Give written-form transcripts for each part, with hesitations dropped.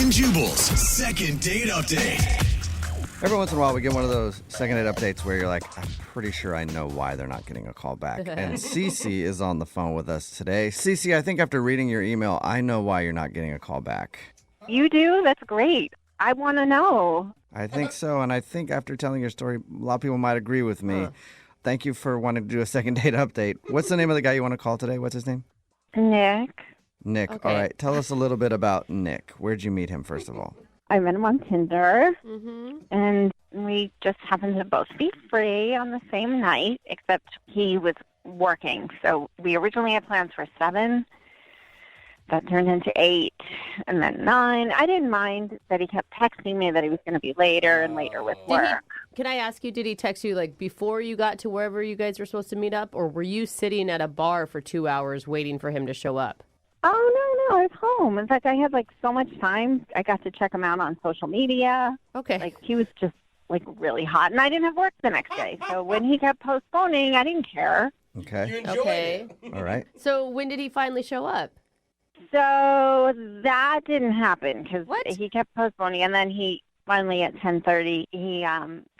and Jubal's second date update. Every once in a while, we get one of those second date updates where you're like, I'm pretty sure I know why they're not getting a call back. And Cece is on the phone with us today. Cece, I think after reading your email, I know why you're not getting a call back. You do? That's great. I want to know. I think so, and I think after telling your story, a lot of people might agree with me. Thank you for wanting to do a second date update. What's the name of the guy you want to call today? What's his name? Nick. Nick. Okay. All right. Tell us a little bit about Nick. Where'd you meet him, first of all? I met him on Tinder, Mm-hmm. and we just happened to both be free on the same night, except he was working. So we originally had plans for 7. That turned into 8, and then 9. I didn't mind that he kept texting me that he was going to be later and later with work. Can I ask you, did he text you like before you got to wherever you guys were supposed to meet up, or were you sitting at a bar for 2 hours waiting for him to show up? Oh, no, I was home. In fact, I had like so much time. I got to check him out on social media. Okay. Like he was just like really hot, and I didn't have work the next day. So when he kept postponing, I didn't care. Okay. Okay. All right. So when did he finally show up? So that didn't happen because What? he kept postponing, and then he finally at 10:30 he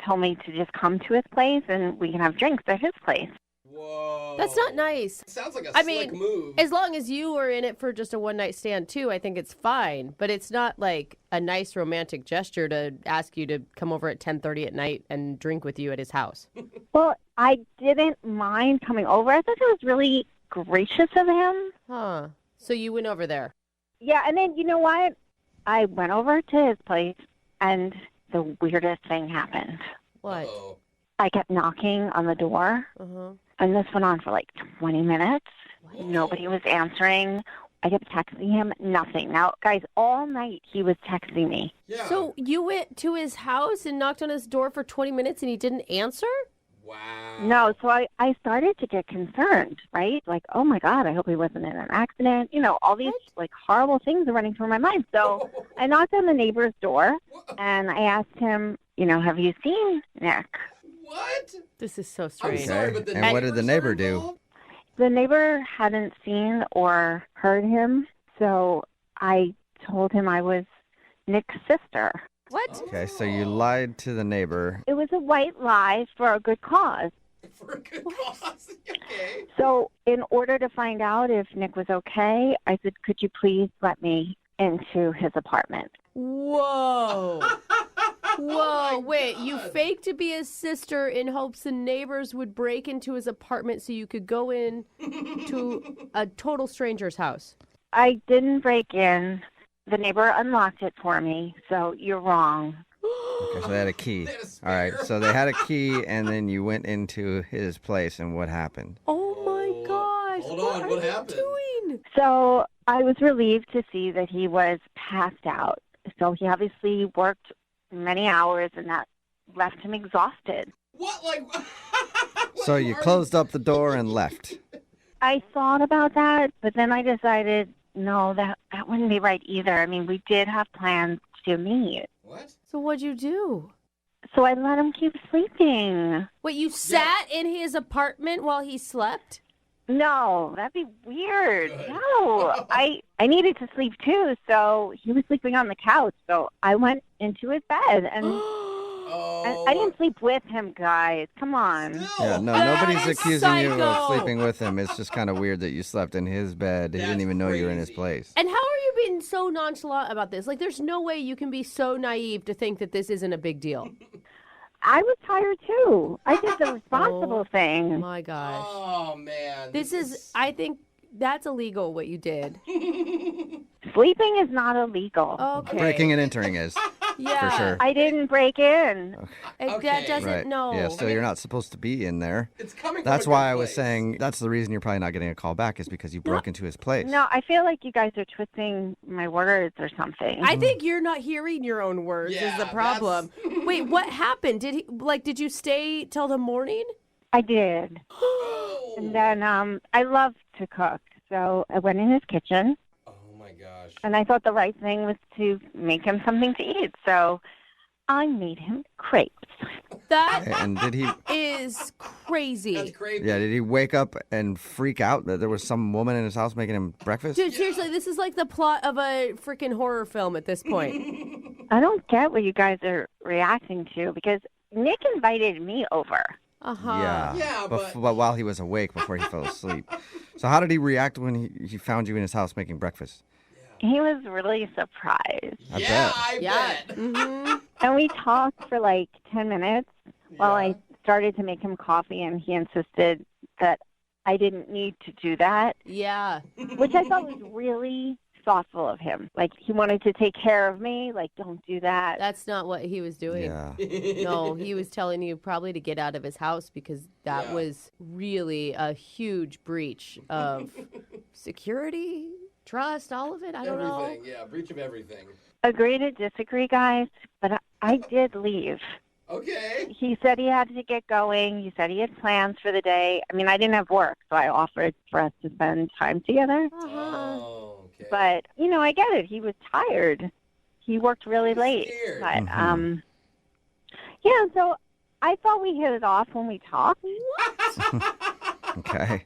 told me to just come to his place and we can have drinks at his place. Whoa. That's not nice. Sounds like a I slick mean, move. as long as you were in it for just a one-night stand, too, I think it's fine. But it's not like a nice romantic gesture to ask you to come over at 10:30 at night and drink with you at his house. Well, I didn't mind coming over. I thought it was really gracious of him. Huh. So you went over there. Yeah, and then you know what? I went over to his place, and the weirdest thing happened. What? Uh-oh. I kept knocking on the door, Uh-huh. and this went on for like 20 minutes. What? Nobody was answering. I kept texting him, nothing. Now, guys, all night he was texting me. Yeah. So you went to his house and knocked on his door for 20 minutes and he didn't answer? Wow. No, so I started to get concerned, right? Like, oh my God, I hope he wasn't in an accident. You know, all these like horrible things are running through my mind. So I knocked on the neighbor's door and I asked him, you know, have you seen Nick? What? This is so I'm strange. sorry, but the And what did the neighbors are neighbor do? involved? The neighbor hadn't seen or heard him, so I told him I was Nick's sister. What? Okay, so you lied to the neighbor. It was a white lie for a good cause. For a good cause. Okay. So in order to find out if Nick was okay, I said, could you please let me into his apartment? Whoa. Whoa, my wait, you God. faked to be his sister in hopes the neighbors would break into his apartment so you could go in to a total stranger's house. I didn't break in. The neighbor unlocked it for me, so you're wrong. Okay, so they had a key. They had a All right, spare. so they had a key, and then you went into his place, and what happened? Oh my gosh. Hold what on, are what you happened? doing? So I was relieved to see that he was passed out. So he obviously worked many hours, and that left him exhausted. What? Like. So you closed up the door and left. I thought about that, but then I decided, no, that wouldn't be right either. I mean, we did have plans to meet. What? So what'd you do? So I let him keep sleeping. Wait, you sat in his apartment while he slept? No, that'd be weird. Good. No, I needed to sleep too, so he was sleeping on the couch. So I went into his bed, and Oh. I didn't sleep with him, guys. Come on. Still. Yeah, no, That nobody's is accusing you of psycho. sleeping with him. It's just kind of weird that you slept in his bed. He didn't That's even know you were in his crazy. place. And how are you being so nonchalant about this? Like, there's no way you can be so naive to think that this isn't a big deal. I was tired too. I did the responsible Oh thing. my gosh. Oh, man. This is, I think that's illegal what you did. Sleeping is not illegal. Okay. Breaking and entering is, yeah. for sure. I didn't break in. That Okay. doesn't, Right. no. Yeah, so you're not supposed to be in there. It's coming from That's a why good I was place. saying that's the reason you're probably not getting a call back is because you broke into his place. No, I feel like you guys are twisting my words or something. I think you're not hearing your own words is Yeah, the problem. Wait, what happened? Did you stay till the morning? I did. Oh. And then I love to cook. So I went in his kitchen, Oh, my gosh. and I thought the right thing was to make him something to eat. So I made him crepes. That And did he? is crazy. That's Crepe. Yeah, did he wake up and freak out that there was some woman in his house making him breakfast? Dude, seriously, this is like the plot of a freaking horror film at this point. I don't get what you guys are reacting to because Nick invited me over. Yeah. Yeah, but- while he was awake before he fell asleep. So how did he react when he found you in his house making breakfast? He was really surprised. I Yeah, bet. I Yeah. bet. Mm-hmm. And we talked for like 10 minutes while I started to make him coffee, and he insisted that I didn't need to do that, Yeah. which I thought was really thoughtful of him. Like, he wanted to take care of me. Like, don't do that. That's not what he was doing. Yeah. No, he was telling you probably to get out of his house because that Yeah. was really a huge breach of security, trust, all of it. I don't know. Everything. Yeah, breach of everything. Agree to disagree, guys, but I did leave. Okay. He said he had to get going. He said he had plans for the day. I mean, I didn't have work, so I offered for us to spend time together. Uh-huh. Oh, okay. But, you know, I get it. He was tired. He worked really late. Scared. But, Mhm. yeah, so I thought we hit it off when we talked. Okay.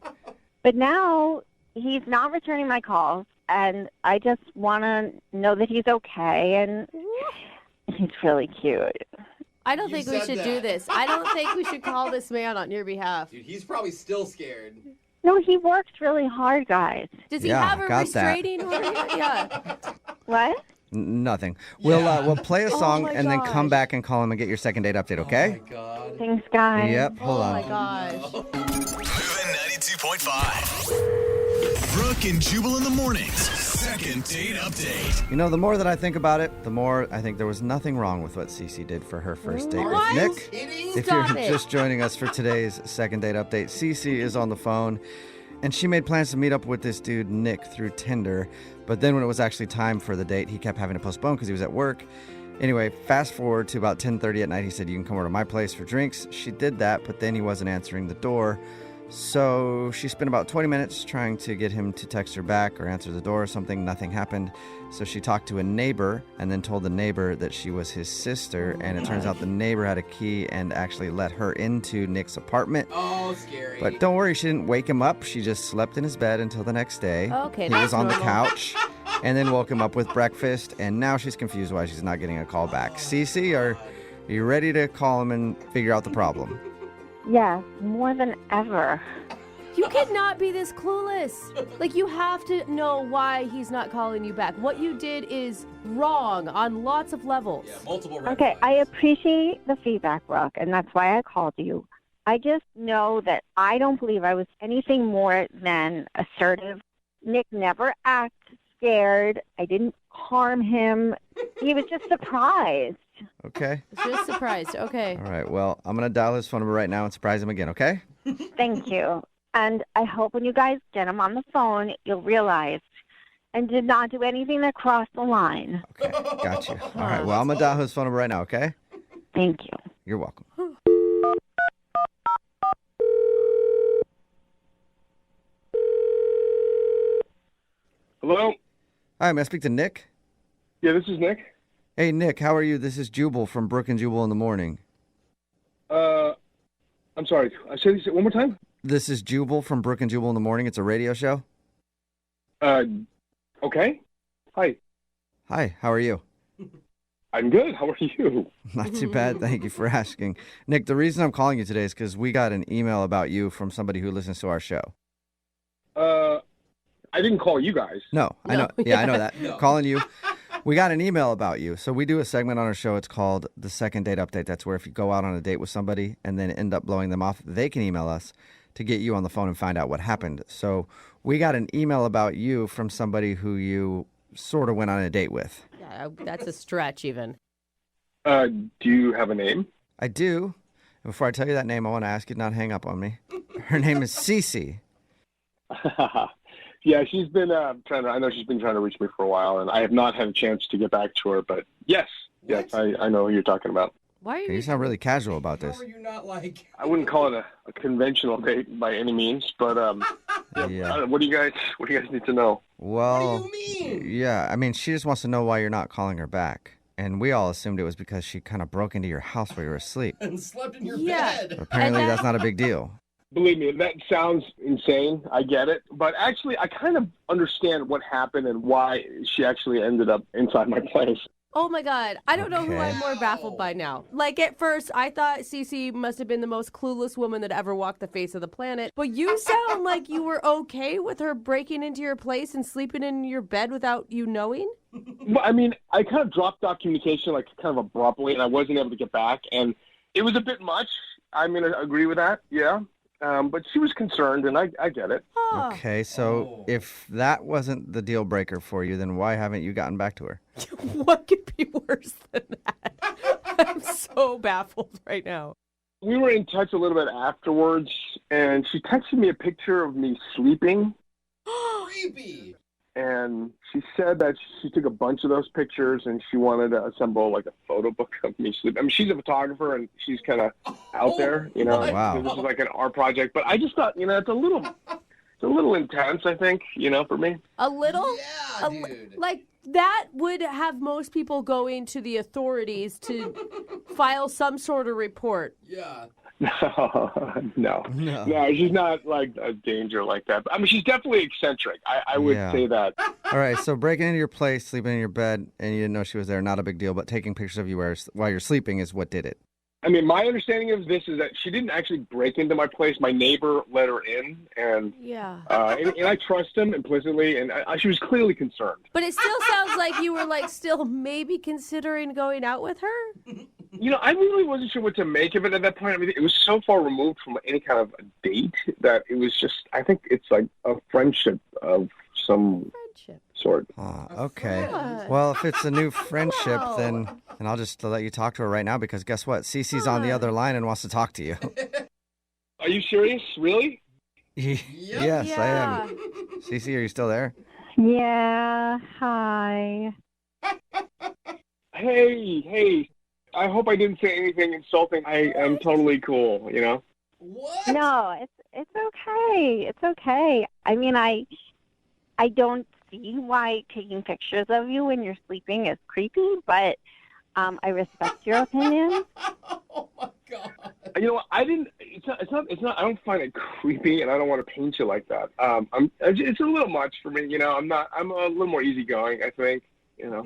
But now he's not returning my calls, and I just want to know that he's okay, and he's really cute. I don't You think we said should do that. this. I don't think we should call this man on your behalf. Dude, he's probably still scared. No, he works really hard, guys. Does he Yeah, have a got that. restraining order? Yeah. What? Nothing. Yeah. We'll play a Oh song my and then come gosh. back and call him and get your second date update, okay? Oh, my God. Thanks, guys. Yep. Hold Oh on. my gosh. Moving 92.5. Brooke and Jubal in the mornings. Second date update. You know, the more that I think about it, the more I think there was nothing wrong with what Cece did for her first date What? with Nick. Kidding? If Stop you're it. just joining us for today's second date update, Cece is on the phone, and she made plans to meet up with this dude, Nick, through Tinder. But then when it was actually time for the date, he kept having to postpone because he was at work. Anyway, fast forward to about 10:30 at night. He said, you can come over to my place for drinks. She did that, but then he wasn't answering the door. So she spent about 20 minutes trying to get him to text her back or answer the door or something. Nothing happened. So she talked to a neighbor and then told the neighbor that she was his sister. And it turns out the neighbor had a key and actually let her into Nick's apartment. Oh, scary. But don't worry, she didn't wake him up. She just slept in his bed until the next day. Okay, He that's was on the normal. couch and then woke him up with breakfast. And now she's confused why she's not getting a call back. Cece, are you ready to call him and figure out the problem? Yes, more than ever. You cannot be this clueless. Like, you have to know why he's not calling you back. What you did is wrong on lots of levels. Yeah, multiple red Okay, flags. I appreciate the feedback, Brooke, and that's why I called you. I just know that I don't believe I was anything more than assertive. Nick never acted scared. I didn't harm him. He was just surprised. Okay. Just surprised. Okay. All right. Well, I'm going to dial his phone number right now and surprise him again, okay? Thank you. And I hope when you guys get him on the phone, you'll realize and did not do anything that crossed the line. Okay. Got you. All right. Well, I'm going to dial his phone number right now, okay? Thank you. You're welcome. Hello? Hi, may I speak to Nick? Yeah, this is Nick. Hey, Nick, how are you? This is Jubal from Brooke and Jubal in the morning. I'm sorry. I said this one more time? This is Jubal from Brooke and Jubal in the morning. It's a radio show. Okay. Hi. Hi, how are you? I'm good. How are you? Not too bad. Thank you for asking. Nick, the reason I'm calling you today is because we got an email about you from somebody who listens to our show. I didn't call you guys. No, I No, know. Yeah, I know that. No. Calling you. We got an email about you. So we do a segment on our show. It's called the Second Date Update. That's where if you go out on a date with somebody and then end up blowing them off, they can email us to get you on the phone and find out what happened. So we got an email about you from somebody who you sort of went on a date with. Yeah, that's a stretch even. Do you have a name? I do. And before I tell you that name, I want to ask you to not hang up on me. Her name is Cece. Yeah, she's been I know she's been trying to reach me for a while, and I have not had a chance to get back to her, but yes, What? I know who you're talking about. Why are You you? sound really casual about How this. are you not like... I wouldn't call it a conventional date by any means, but Yeah. what do you guys need to know? Well, What do you mean? yeah, I mean, she just wants to know why you're not calling her back. And we all assumed it was because she kind of broke into your house while you were asleep. And slept in your Yeah. bed. But apparently, that's not a big deal. Believe me, that sounds insane. I get it. But actually, I kind of understand what happened and why she actually ended up inside my place. Oh my God. I don't know who Okay. I'm more baffled by now. Like at first, I thought Cece must have been the most clueless woman that ever walked the face of the planet. But you sound like you were okay with her breaking into your place and sleeping in your bed without you knowing? Well, I mean, I kind of dropped off communication like kind of abruptly, and I wasn't able to get back. And it was a bit much. I'm going to agree with that, yeah. But she was concerned, and I get it. Huh. Okay, so if that wasn't the deal breaker for you, then why haven't you gotten back to her? What could be worse than that? I'm so baffled right now. We were in touch a little bit afterwards, and she texted me a picture of me sleeping. Creepy. And she said that she took a bunch of those pictures and she wanted to assemble like a photo book of me sleeping. I mean, she's a photographer and she's kind of out there, you know. Wow. This is like an art project, but I just thought, you know, it's a little intense, I think, you know, for me. A little? Yeah, dude. Like, that would have most people going to the authorities to file some sort of report. Yeah. No, she's not like a danger like that. I mean, she's definitely eccentric. I would Yeah. say that. All right, so breaking into your place, sleeping in your bed, and you didn't know she was there, not a big deal, but taking pictures of you while you're sleeping is what did it. I mean, my understanding of this is that she didn't actually break into my place. My neighbor let her in, and Yeah. and I trust him implicitly, and she was clearly concerned. But it still sounds like you were like still maybe considering going out with her. You know, I really wasn't sure what to make of it at that point. I mean, it was so far removed from any kind of a date that it was just, I think it's like a friendship of some Friendship. sort. Okay. friend. Well, if it's a new friendship, Wow. then I'll just let you talk to her right now because guess what? Cece's on the other line and wants to talk to you. Are you serious? Really? Yes, I am. Cece, are you still there? Yeah, hi. Hey. I hope I didn't say anything insulting. I am totally cool, you know? What? No, it's okay. It's okay. I mean, I don't see why taking pictures of you when you're sleeping is creepy, but I respect your opinion. Oh my God. You know, it's not. I don't find it creepy, and I don't want to paint you like that. It's a little much for me. You know, I'm a little more easygoing, I think. You know.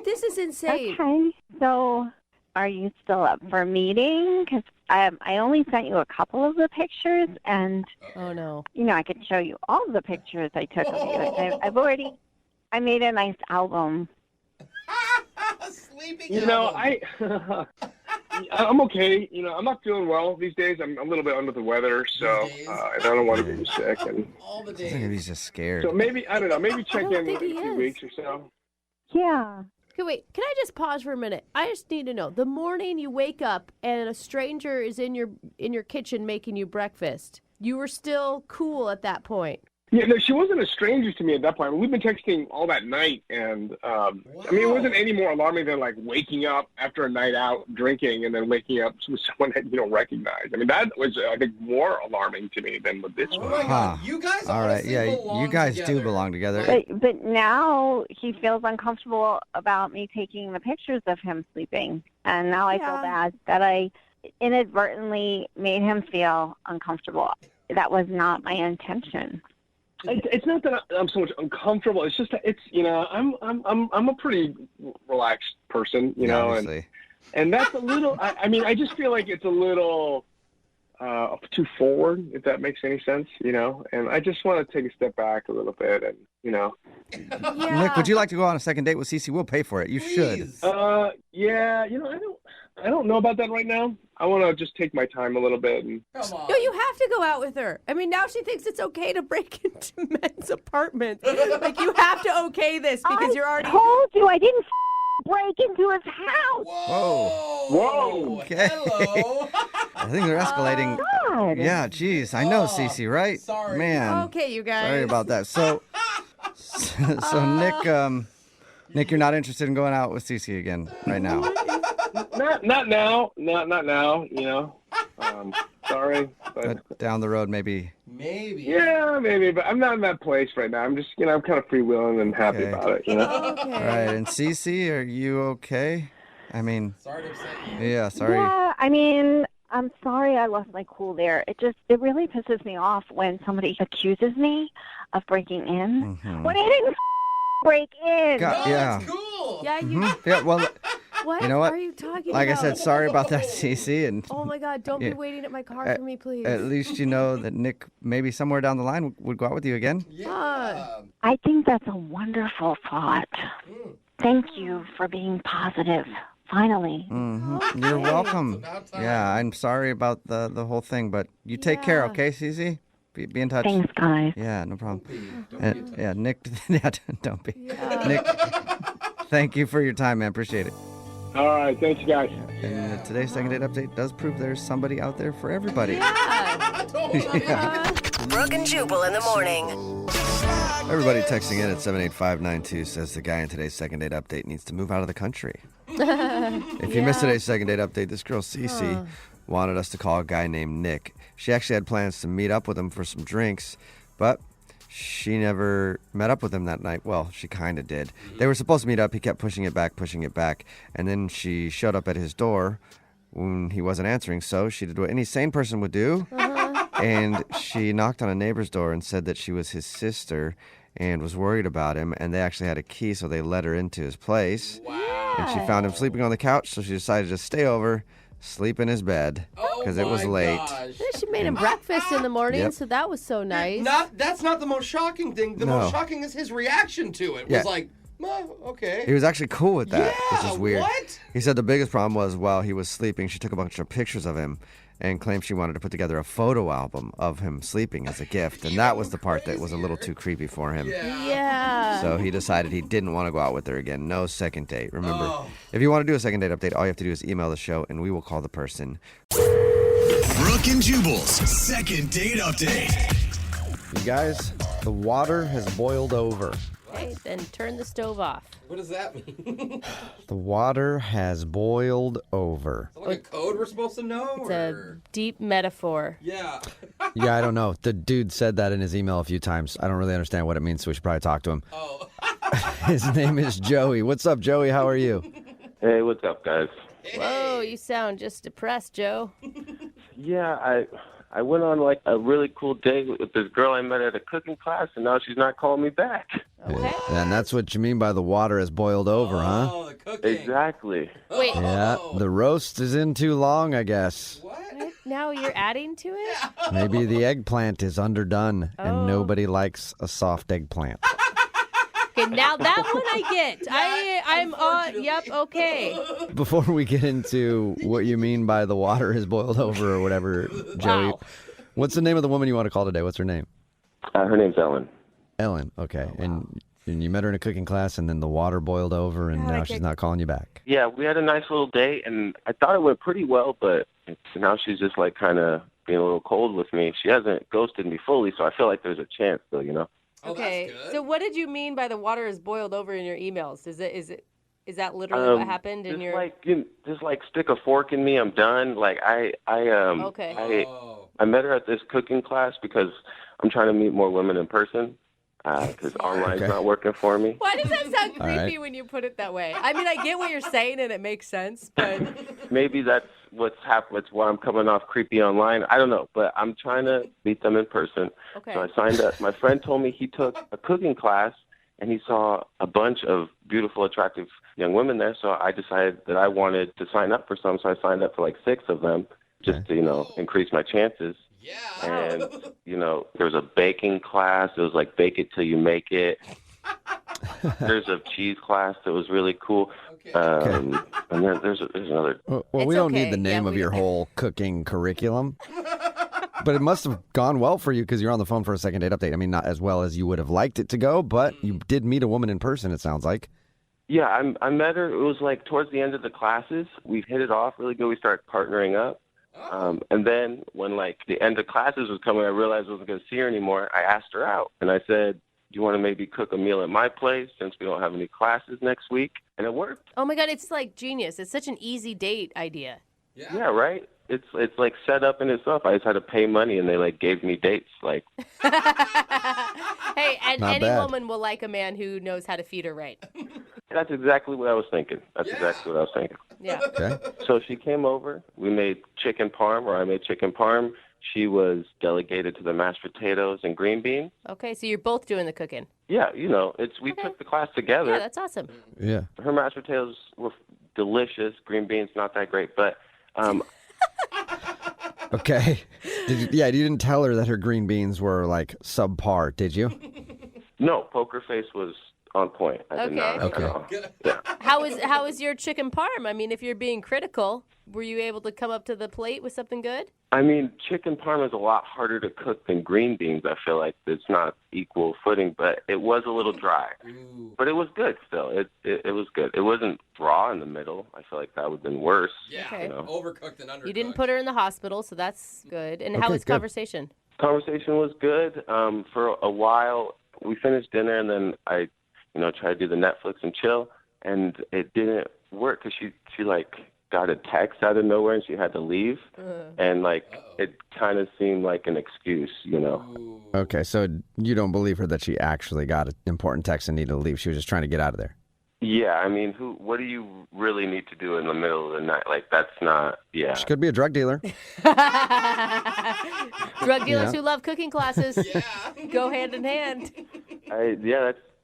This is insane. Okay, so are you still up for a meeting? Because I only sent you a couple of the pictures, and Oh no. you know I could show you all the pictures I took of you. I made a nice album. Sleeping. You know, album. I'm okay. You know, I'm not feeling well these days. I'm a little bit under the weather, so These days? and I don't want to get you sick. And All the I think he's days. just scared. so maybe I don't know. Maybe check don't in think in a he few is. weeks or so. Yeah. Okay, wait. Can I just pause for a minute? I just need to know. The morning you wake up and a stranger is in your kitchen making you breakfast. You were still cool at that point. Yeah, no, she wasn't a stranger to me at that point. We've been texting all that night, and I mean, it wasn't any more alarming than like waking up after a night out drinking and then waking up with someone that you don't recognize. I mean, that was, I think, more alarming to me than with this Oh one. my God. Huh. You guys All right, honestly yeah, belong you guys together. do belong together. But now he feels uncomfortable about me taking the pictures of him sleeping. And now I feel bad that I inadvertently made him feel uncomfortable. That was not my intention. It's not that I'm so much uncomfortable. It's just that it's, you know, I'm a pretty relaxed person, you know, Obviously. and that's a little. I mean, I just feel like it's a little too forward, if that makes any sense, you know. And I just want to take a step back a little bit, and you know. Yeah. Nick, would you like to go on a second date with Cece? We'll pay for it. You should. Please. Yeah, you know, I don't know about that right now. I want to just take my time a little bit. And Come on. No, you have to go out with her. I mean, now she thinks it's okay to break into men's apartments. Like, you have to okay this because you're already... told you I didn't break into his house. Whoa. Okay. Hello. I think they're escalating. God. Yeah, geez. I know, Cece, right? sorry. Man. Okay, you guys. Sorry about that. So Nick, you're not interested in going out with Cece again right now. not now, you know. Sorry. But down the road, maybe. Maybe. Yeah, maybe, but I'm not in that place right now. I'm just, I'm kind of freewheeling and happy Okay. about it, you know? Okay. All right, and Cece, are you okay? I mean, Sorry to upset you. yeah, sorry. Yeah, I mean, I'm sorry I lost my cool there. It really pisses me off when somebody accuses me of breaking in when I didn't break in. God, No, yeah. it's cool. Yeah, you. Yeah, well, What, you know what? are you talking like I about? said, sorry about that, Cece, and Oh my God! Don't Yeah. be waiting at my car for me, please. at least you know that Nick maybe somewhere down the line would go out with you again. Yeah. I think that's a wonderful thought. Thank you for being positive. Finally. You're welcome. about time. Yeah, I'm sorry about the whole thing, but you take care, Yeah. okay, Cece? Be in touch. Thanks, guys. Yeah, no problem. Don't And, be yeah, Nick, yeah, don't be. Yeah. Nick, thank you for your time, man. Appreciate it. All right, thanks, you guys. And today's second date update does prove there's somebody out there for everybody. Yeah. Yeah. Brooke and Jubal in the morning. Everybody texting in at 78592 says the guy in today's second date update needs to move out of the country. If you missed today's second date update, this girl, Cece, wanted us to call a guy named Nick. She actually had plans to meet up with him for some drinks, but she never met up with him that night. Well, she kind of did. They were supposed to meet up. He kept pushing it back. And then she showed up at his door when he wasn't answering. So she did what any sane person would do. And she knocked on a neighbor's door and said that she was his sister and was worried about him. And they actually had a key, so they let her into his place. Wow. And she found him sleeping on the couch, so she decided to stay over, sleep in his bed, because it was late. Gosh. She made him breakfast in the morning, Yep. so that was so nice. That's not the most shocking thing. The No. most shocking is his reaction to it. Yeah. Was like, oh, okay. He was actually cool with that, which Yeah, is weird. what? He said the biggest problem was while he was sleeping, she took a bunch of pictures of him and claimed she wanted to put together a photo album of him sleeping as a gift. And that was the part that was a little too creepy for him. Yeah. So he decided he didn't want to go out with her again. No second date. Remember, Oh. if you want to do a second date update, all you have to do is email the show and we will call the person. Brooke and Jubal's second date update. You guys, the water has boiled over. Okay, then turn the stove off. What does that mean? The water has boiled over. Is that like a code we're supposed to know? It's a deep metaphor. Yeah. Yeah, I don't know. The dude said that in his email a few times. I don't really understand what it means, so we should probably talk to him. Oh. His name is Joey. What's up, Joey? How are you? Hey, what's up, guys? Whoa, you sound just depressed, Joe. Yeah, I went on like a really cool date with this girl I met at a cooking class, and now she's not calling me back. Okay. And that's what you mean by the water has boiled over, huh? Oh, the cooking. Exactly. Wait, Yeah, the roast is in too long, I guess. What? now you're adding to it? Maybe the eggplant is underdone, Oh. and nobody likes a soft eggplant. Okay, now that one I get. I'm on. Yep, okay. Before we get into what you mean by the water has boiled over or whatever, Joey, Wow. what's the name of the woman you want to call today? What's her name? Her name's Ellen. Ellen. Okay. And you met her in a cooking class, and then the water boiled over, and God, I now she's get- not calling you back. Yeah, we had a nice little date, and I thought it went pretty well, but now she's just like kind of being a little cold with me. She hasn't ghosted me fully, so I feel like there's a chance still, you know? Oh, Okay. that's good. So what did you mean by the water is boiled over in your emails? Is that literally what happened in just your? like just like stick a fork in me, I'm done. Like Okay. I met her at this cooking class because I'm trying to meet more women in person because online's Okay. not working for me. Why does that sound All creepy right. when you put it that way? I mean, I get what you're saying and it makes sense, but Maybe that's what's happened. That's why I'm coming off creepy online. I don't know, but I'm trying to meet them in person. okay. So I signed up. My friend told me he took a cooking class and he saw a bunch of beautiful, attractive young women there. So I decided that I wanted to sign up for some. So I signed up for like 6 of them just to, increase my chances. Yeah. And, there was a baking class. It was like bake it till you make it. There's a cheese class that was really cool. Okay. And then there's another. Well, It's we don't okay. need the name Yeah, of we- your whole cooking curriculum. But it must have gone well for you because you're on the phone for a second date update. I mean, not as well as you would have liked it to go, but you did meet a woman in person, it sounds like. Yeah, I met her. It was like towards the end of the classes. We hit it off really good. We started partnering up. And then when like the end of classes was coming, I realized I wasn't going to see her anymore. I asked her out and I said, do you want to maybe cook a meal at my place since we don't have any classes next week? And it worked. Oh my God, it's like genius. It's such an easy date idea. Yeah, right? it's like set up in itself. I just had to pay money, and they like gave me dates. Like, Hey, and Not any bad. woman will like a man who knows how to feed her right. that's exactly what I was thinking. Exactly what I was thinking. Yeah. Okay. So she came over. We made chicken parm, or I made chicken parm. She was delegated to the mashed potatoes and green beans. Okay, so you're both doing the cooking. Yeah, we took the class together. Yeah, that's awesome. Yeah. Her mashed potatoes were delicious. Green beans, not that great, but Okay. You didn't tell her that her green beans were like subpar, did you? no, poker face was on point. I did not Okay. at all. Yeah. How was your chicken parm? I mean, if you're being critical, were you able to come up to the plate with something good? I mean, chicken parm is a lot harder to cook than green beans. I feel like it's not equal footing, but it was a little dry. But it was good still. It was good. It wasn't raw in the middle. I feel like that would have been worse. Yeah, Okay. overcooked and undercooked. You didn't put her in the hospital, so that's good. And how Okay, was good. conversation? Conversation was good. For a while, we finished dinner, and then I, tried to do the Netflix and chill, and it didn't work because she like got a text out of nowhere and she had to leave, and like it kind of seemed like an excuse. Okay, so you don't believe her that she actually got an important text and needed to leave. She was just trying to get out of there. Yeah, I mean, what do you really need to do in the middle of the night? Like, that's not, yeah. She could be a drug dealer. Drug dealers Yeah. who love cooking classes go hand in hand.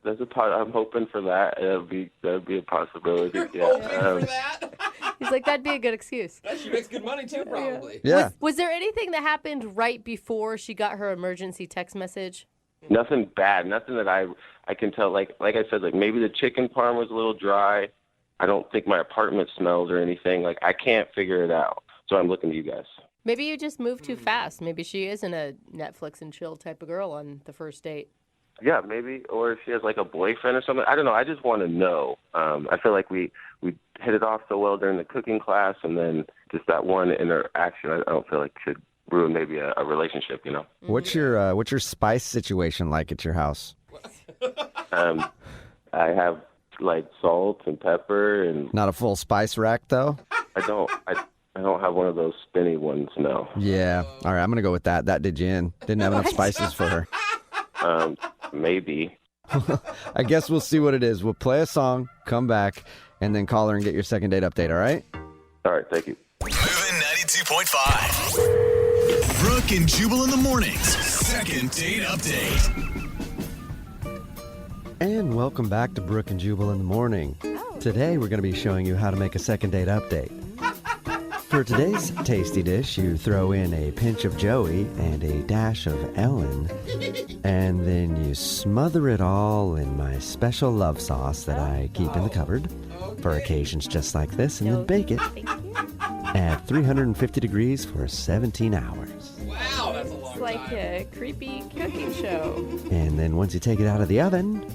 That's a part. I'm hoping for that. That'd be a possibility. Yeah. Hoping for that. He's like, that'd be a good excuse. She makes good money too, probably. Yeah. Was there anything that happened right before she got her emergency text message? Nothing bad. Nothing that I can tell. Like I said, like maybe the chicken parm was a little dry. I don't think my apartment smells or anything. Like I can't figure it out. So I'm looking to you guys. Maybe you just moved too fast. Maybe she isn't a Netflix and chill type of girl on the first date. Yeah, maybe. Or if she has like a boyfriend or something. I don't know. I just want to know. I feel like we hit it off so well during the cooking class, and then just that one interaction, I don't feel like should ruin maybe a relationship. What's your spice situation like at your house? I have like salt and pepper, and Not a full spice rack though? I don't have one of those spinny ones. No. Yeah. All right, I'm going to go with that. That did you in. Didn't have enough spices for her. Maybe. I guess we'll see what it is. We'll play a song, come back, and then call her and get your second date update, all right? All right. Thank you. Moving 92.5. Brooke and Jubal in the mornings. Second date update. And welcome back to Brooke and Jubal in the morning. Today we're going to be showing you how to make a second date update. For today's tasty dish, you throw in a pinch of Joey and a dash of Ellen, and then you smother it all in my special love sauce that I keep in the cupboard for occasions just like this, and then bake it at 350 degrees for 17 hours. Wow, that's a long It's like time. a creepy cooking show. And then once you take it out of the oven,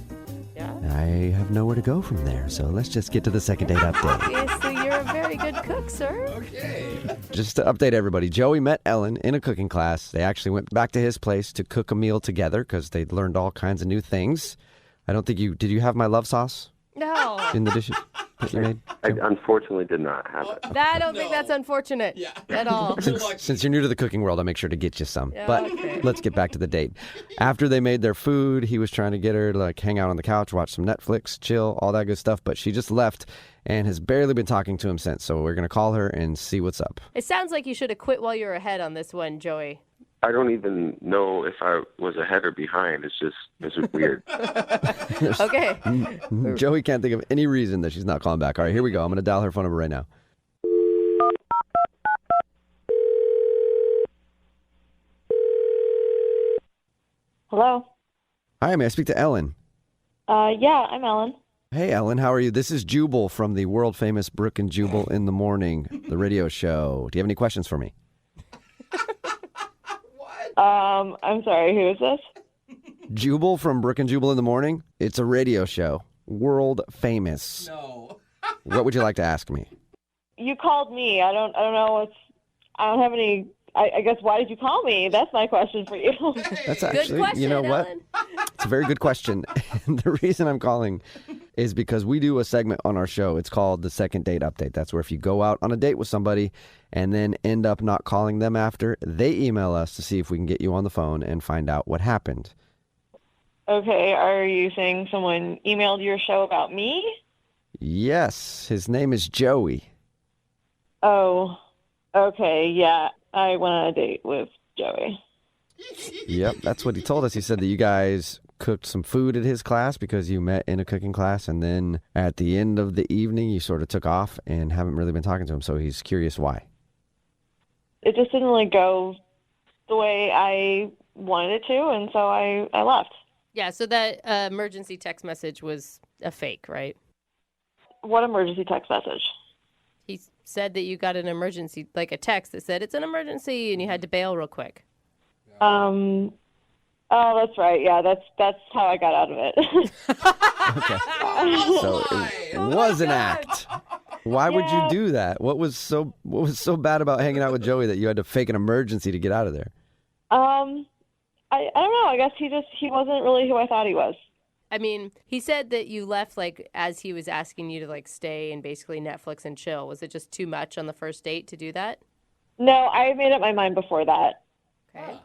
Yeah. I have nowhere to go from there. So let's just get to the second date update. Obviously, you're a very good cook, sir. Okay. Just to update everybody, Joey met Ellen in a cooking class. They actually went back to his place to cook a meal together because they'd learned all kinds of new things. I don't think did you have my love sauce No. in the dishes that you made? I unfortunately did not have it. I don't think that's unfortunate Yeah. at all. You're lucky. Since you're new to the cooking world, I'll make sure to get you some. Yeah, But okay. let's get back to the date. After they made their food, he was trying to get her to like hang out on the couch, watch some Netflix, chill, all that good stuff. But she just left and has barely been talking to him since. So we're going to call her and see what's up. It sounds like you should have quit while you were ahead on this one, Joey. I don't even know if I was ahead or behind. It's just weird. Okay. Joey can't think of any reason that she's not calling back. All right, here we go. I'm going to dial her phone number right now. Hello. Hi, may I speak to Ellen? Yeah, I'm Ellen. Hey, Ellen, how are you? This is Jubal from the world famous Brooke and Jubal in the Morning, the radio show. Do you have any questions for me? I'm sorry, who is this? Jubal from Brooke and Jubal in the Morning. It's a radio show, world famous. No. What would you like to ask me? You called me. I don't know I don't have any. I guess why did you call me? That's my question for you. That's Good actually, question, you know what? Ellen. It's a very good question. And the reason I'm calling is because we do a segment on our show. It's called the Second Date Update. That's where if you go out on a date with somebody and then end up not calling them after, they email us to see if we can get you on the phone and find out what happened. Okay, are you saying someone emailed your show about me? Yes, his name is Joey. Oh, okay, yeah. I went on a date with Joey. Yep, that's what he told us. He said that you guys cooked some food at his class because you met in a cooking class, and then at the end of the evening, you sort of took off and haven't really been talking to him, so he's curious why. It just didn't really go the way I wanted it to, and so I left. Yeah, so that emergency text message was a fake, right? What emergency text message? He said that you got an emergency, like a text that said it's an emergency and you had to bail real quick. Oh, that's right. Yeah, that's how I got out of it. Okay. So it was an act. Why would you do that? What was so bad about hanging out with Joey that you had to fake an emergency to get out of there? I don't know. I guess he wasn't really who I thought he was. I mean, he said that you left like as he was asking you to like stay and basically Netflix and chill. Was it just too much on the first date to do that? No, I made up my mind before that. Okay.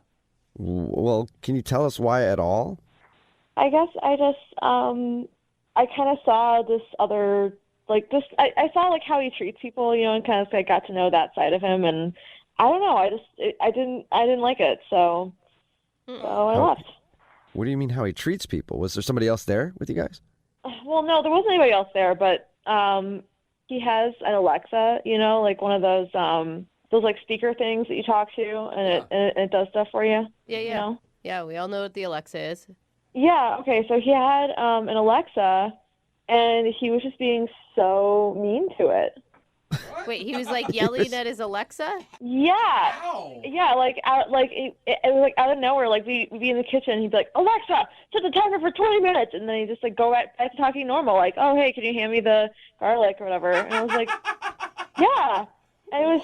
Well, can you tell us why at all? I guess I just I kind of saw this other I saw like how he treats people, and kind of got to know that side of him, and I don't know. I didn't like it, so I left. What do you mean how he treats people? Was there somebody else there with you guys? Well, no, there wasn't anybody else there, but he has an Alexa, like one of those like speaker things that you talk to, and it does stuff for you. Yeah. Yeah, we all know what the Alexa is. Yeah, okay, so he had an Alexa, and he was just being so mean to it. Wait, he was like yelling at his Alexa? Yeah. Wow. Yeah, it was like out of nowhere. Like we'd be in the kitchen, and he'd be like, "Alexa, set the timer for 20 minutes," and then he'd just like go right back to talking normal, like, "Oh, hey, can you hand me the garlic or whatever?" And I was like, "Yeah," and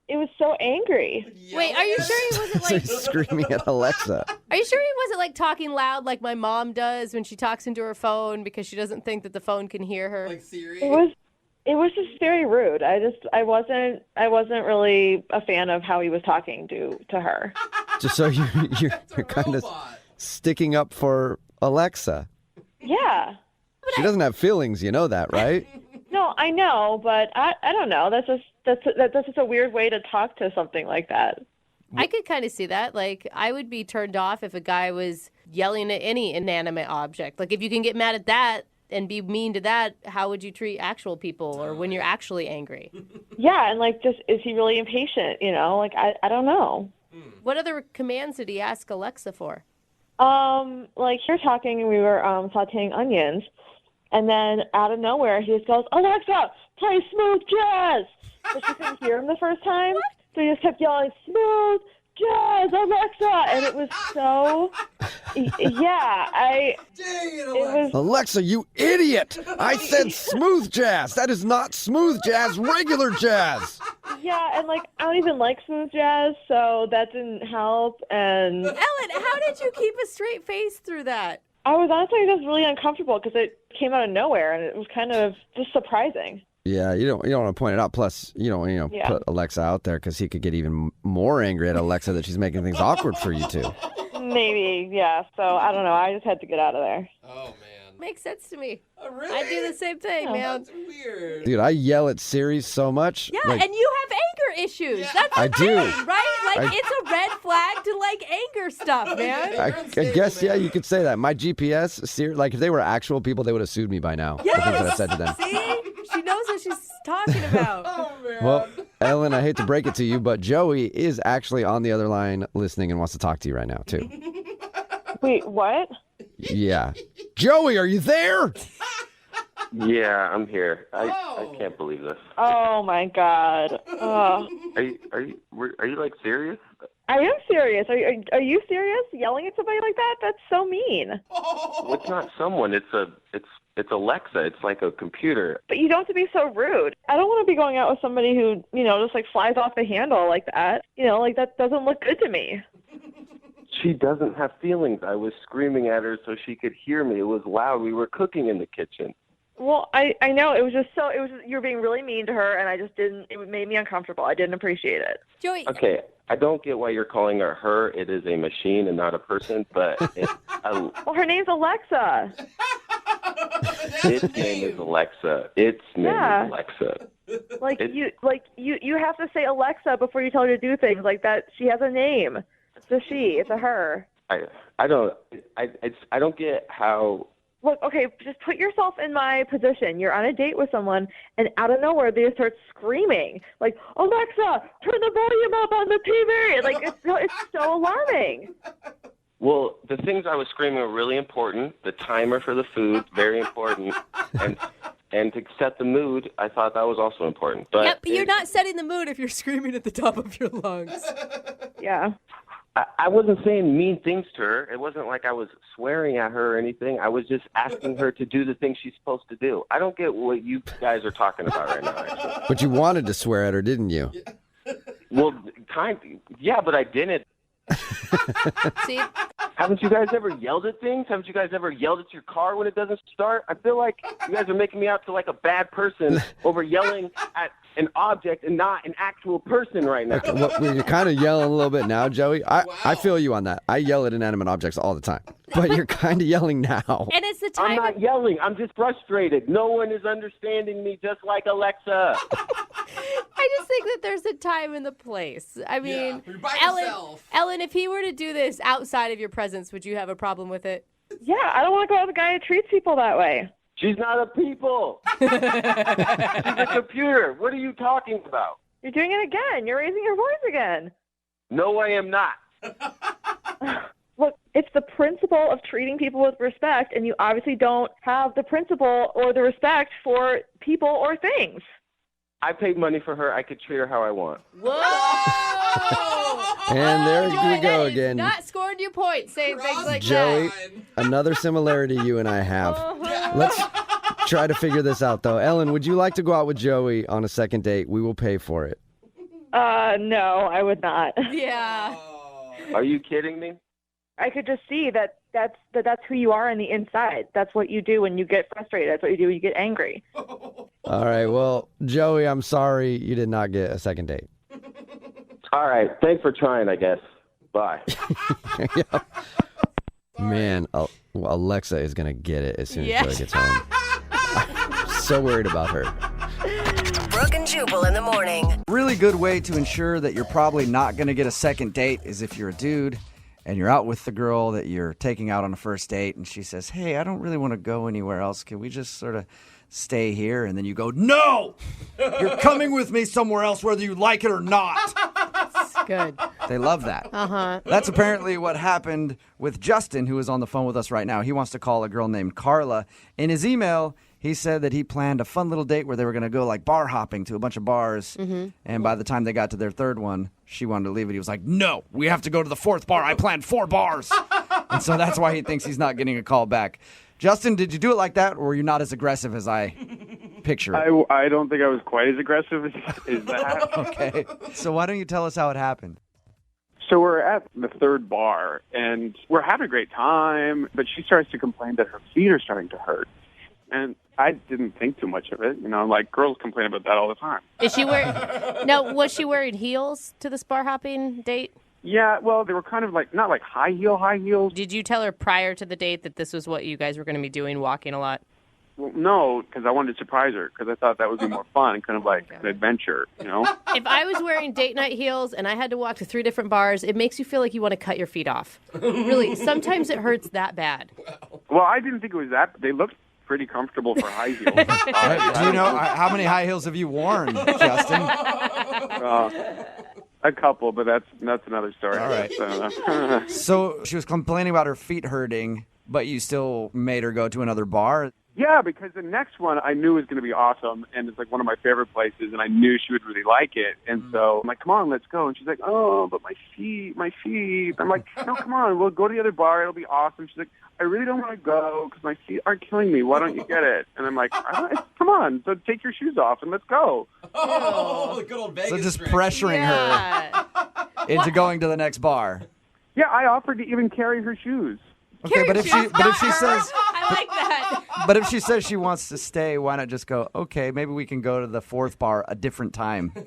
it was so angry. Wait, are you sure he wasn't So like he's screaming at Alexa. Are you sure he wasn't like talking loud like my mom does when she talks into her phone because she doesn't think that the phone can hear her? Like Siri? It was just very rude. I wasn't really a fan of how he was talking to her. Just so you're kind of sticking up for Alexa. Yeah. She doesn't have feelings, you know that, right? No, I know, but I don't know. That's just a weird way to talk to something like that. I could kind of see that. Like, I would be turned off if a guy was yelling at any inanimate object. Like, if you can get mad at that and be mean to that, how would you treat actual people or when you're actually angry? Yeah, and like, just is he really impatient? Like I don't know. What other commands did he ask Alexa for? Like you're talking, and we were sautéing onions, and then out of nowhere he just goes, "Alexa, play smooth jazz." But she couldn't hear him the first time, so he just kept yelling, "Smooth jazz, Alexa," and it was so. Alexa, you idiot! I said smooth jazz. That is not smooth jazz, regular jazz. Yeah, and like I don't even like smooth jazz, so that didn't help. And Ellen, how did you keep a straight face through that? I was honestly just really uncomfortable because it came out of nowhere, and it was kind of just surprising. Yeah, you don't want to point it out. Plus, you don't put Alexa out there because he could get even more angry at Alexa that she's making things awkward for you two. Maybe, yeah. So I don't know. I just had to get out of there. Oh, man. Makes sense to me. Oh, really? I do the same thing, man. That's weird. Dude, I yell at Siri so much. Yeah, and you have anger issues. Yeah. That's I the do. thing, right? Like, it's a red flag to, like, anger stuff, man. I guess, yeah, you could say that. My GPS, Siri, like, if they were actual people, they would have sued me by now. Yes. The things that I've said to them. See? She knows what she's talking about. Oh, man. Well, Ellen, I hate to break it to you, but Joey is actually on the other line listening and wants to talk to you right now, too. Wait, what? Yeah. Joey, are you there? Yeah, I'm here. I can't believe this. Oh my God. Are you like serious? I am serious. Are you serious? Yelling at somebody like that? That's so mean. Well, it's not someone. It's Alexa. It's like a computer. But you don't have to be so rude. I don't want to be going out with somebody who, just like flies off the handle like that. Like that doesn't look good to me. She doesn't have feelings. I was screaming at her so she could hear me. It was loud. We were cooking in the kitchen. Well, I know. It was just you were being really mean to her, and I just didn't, it made me uncomfortable. I didn't appreciate it. Joey. Okay, I don't get why you're calling her her. It is a machine and not a person, but Well, her name's Alexa. its name is Alexa. Its name is Alexa. You have to say Alexa before you tell her to do things like that. She has a name. It's a she. It's a her. I don't get how. Look, okay, just put yourself in my position. You're on a date with someone, and out of nowhere, they start screaming, like, Alexa, turn the volume up on the TV. Like, it's so alarming. Well, the things I was screaming were really important. The timer for the food, very important. And to set the mood, I thought that was also important. But you're not setting the mood if you're screaming at the top of your lungs. Yeah. I wasn't saying mean things to her. It wasn't like I was swearing at her or anything. I was just asking her to do the things she's supposed to do. I don't get what you guys are talking about right now, actually. But you wanted to swear at her, didn't you? Well, yeah, but I didn't. See? Haven't you guys ever yelled at things? Haven't you guys ever yelled at your car when it doesn't start? I feel like you guys are making me out to like a bad person over yelling at an object and not an actual person right now. Okay, well, you're kind of yelling a little bit now, Joey. I feel you on that. I yell at inanimate objects all the time. But you're kind of yelling now. And it's the time. I'm not yelling. I'm just frustrated. No one is understanding me, just like Alexa. I just think that there's a time and the place. I mean, you're by Ellen, yourself. Ellen, if he were to do this outside of your presence, would you have a problem with it? Yeah, I don't want to go out with a guy who treats people that way. She's not a people. She's a computer. What are you talking about? You're doing it again. You're raising your voice again. No, I am not. Look, it's the principle of treating people with respect, and you obviously don't have the principle or the respect for people or things. I paid money for her. I could treat her how I want. Whoa! And there Joey, we go that is again. Not scoring you points saying things like Joey, that. another similarity you and I have. Let's try to figure this out, though. Ellen, would you like to go out with Joey on a second date? We will pay for it. No, I would not. Yeah. Are you kidding me? I could just see that's who you are on the inside. That's what you do when you get frustrated. That's what you do when you get angry. All right. Well, Joey, I'm sorry you did not get a second date. All right. Thanks for trying, I guess. Bye. Yeah. Man, Alexa is going to get it as soon as Joey gets home. I'm so worried about her. Brooke and Jubal in the morning. Really good way to ensure that you're probably not going to get a second date is if you're a dude and you're out with the girl that you're taking out on a first date and she says, hey, I don't really want to go anywhere else. Can we just sort of stay here? And then you go, no! You're coming with me somewhere else whether you like it or not. Good. They love that. Uh-huh. That's apparently what happened with Justin, who is on the phone with us right now. He wants to call a girl named Carla. In his email, he said that he planned a fun little date where they were going to go like bar hopping to a bunch of bars. Mm-hmm. And by the time they got to their third one, she wanted to leave it. He was like, no, we have to go to the fourth bar. I planned 4 bars. And so that's why he thinks he's not getting a call back. Justin, did you do it like that, or were you not as aggressive as I picture it? I don't think I was quite as aggressive as that. Okay. So why don't you tell us how it happened? So we're at the third bar, and we're having a great time, but she starts to complain that her feet are starting to hurt. And I didn't think too much of it. You know, like girls complain about that all the time. Is she wearing... Now, was she wearing heels to this bar hopping date? Yeah, well, they were kind of like, not like high heels. Did you tell her prior to the date that this was what you guys were going to be doing, walking a lot? Well, no, because I wanted to surprise her, because I thought that would be more fun and kind of like an adventure, you know? If I was wearing date night heels and I had to walk to 3 different bars, it makes you feel like you want to cut your feet off. Really, sometimes it hurts that bad. Well, I didn't think it was that. They looked pretty comfortable for high heels. Do you know how many high heels have you worn, Justin? A couple, but that's another story. All right. So she was complaining about her feet hurting, but you still made her go to another bar? Yeah, because the next one I knew was going to be awesome, and it's like one of my favorite places, and I knew she would really like it. And so I'm like, come on, let's go. And she's like, oh, but my feet. I'm like, no, come on, we'll go to the other bar. It'll be awesome. She's like, I really don't want to go because my feet are killing me. Why don't you get it? And I'm like, come on, so take your shoes off and let's go. Oh, the good old Vegas So just trick. pressuring her into going to the next bar. Yeah, I offered to even carry her shoes. Okay, but if she says I like that. but if she says she wants to stay, why not just go, okay, maybe we can go to the fourth bar a different time. I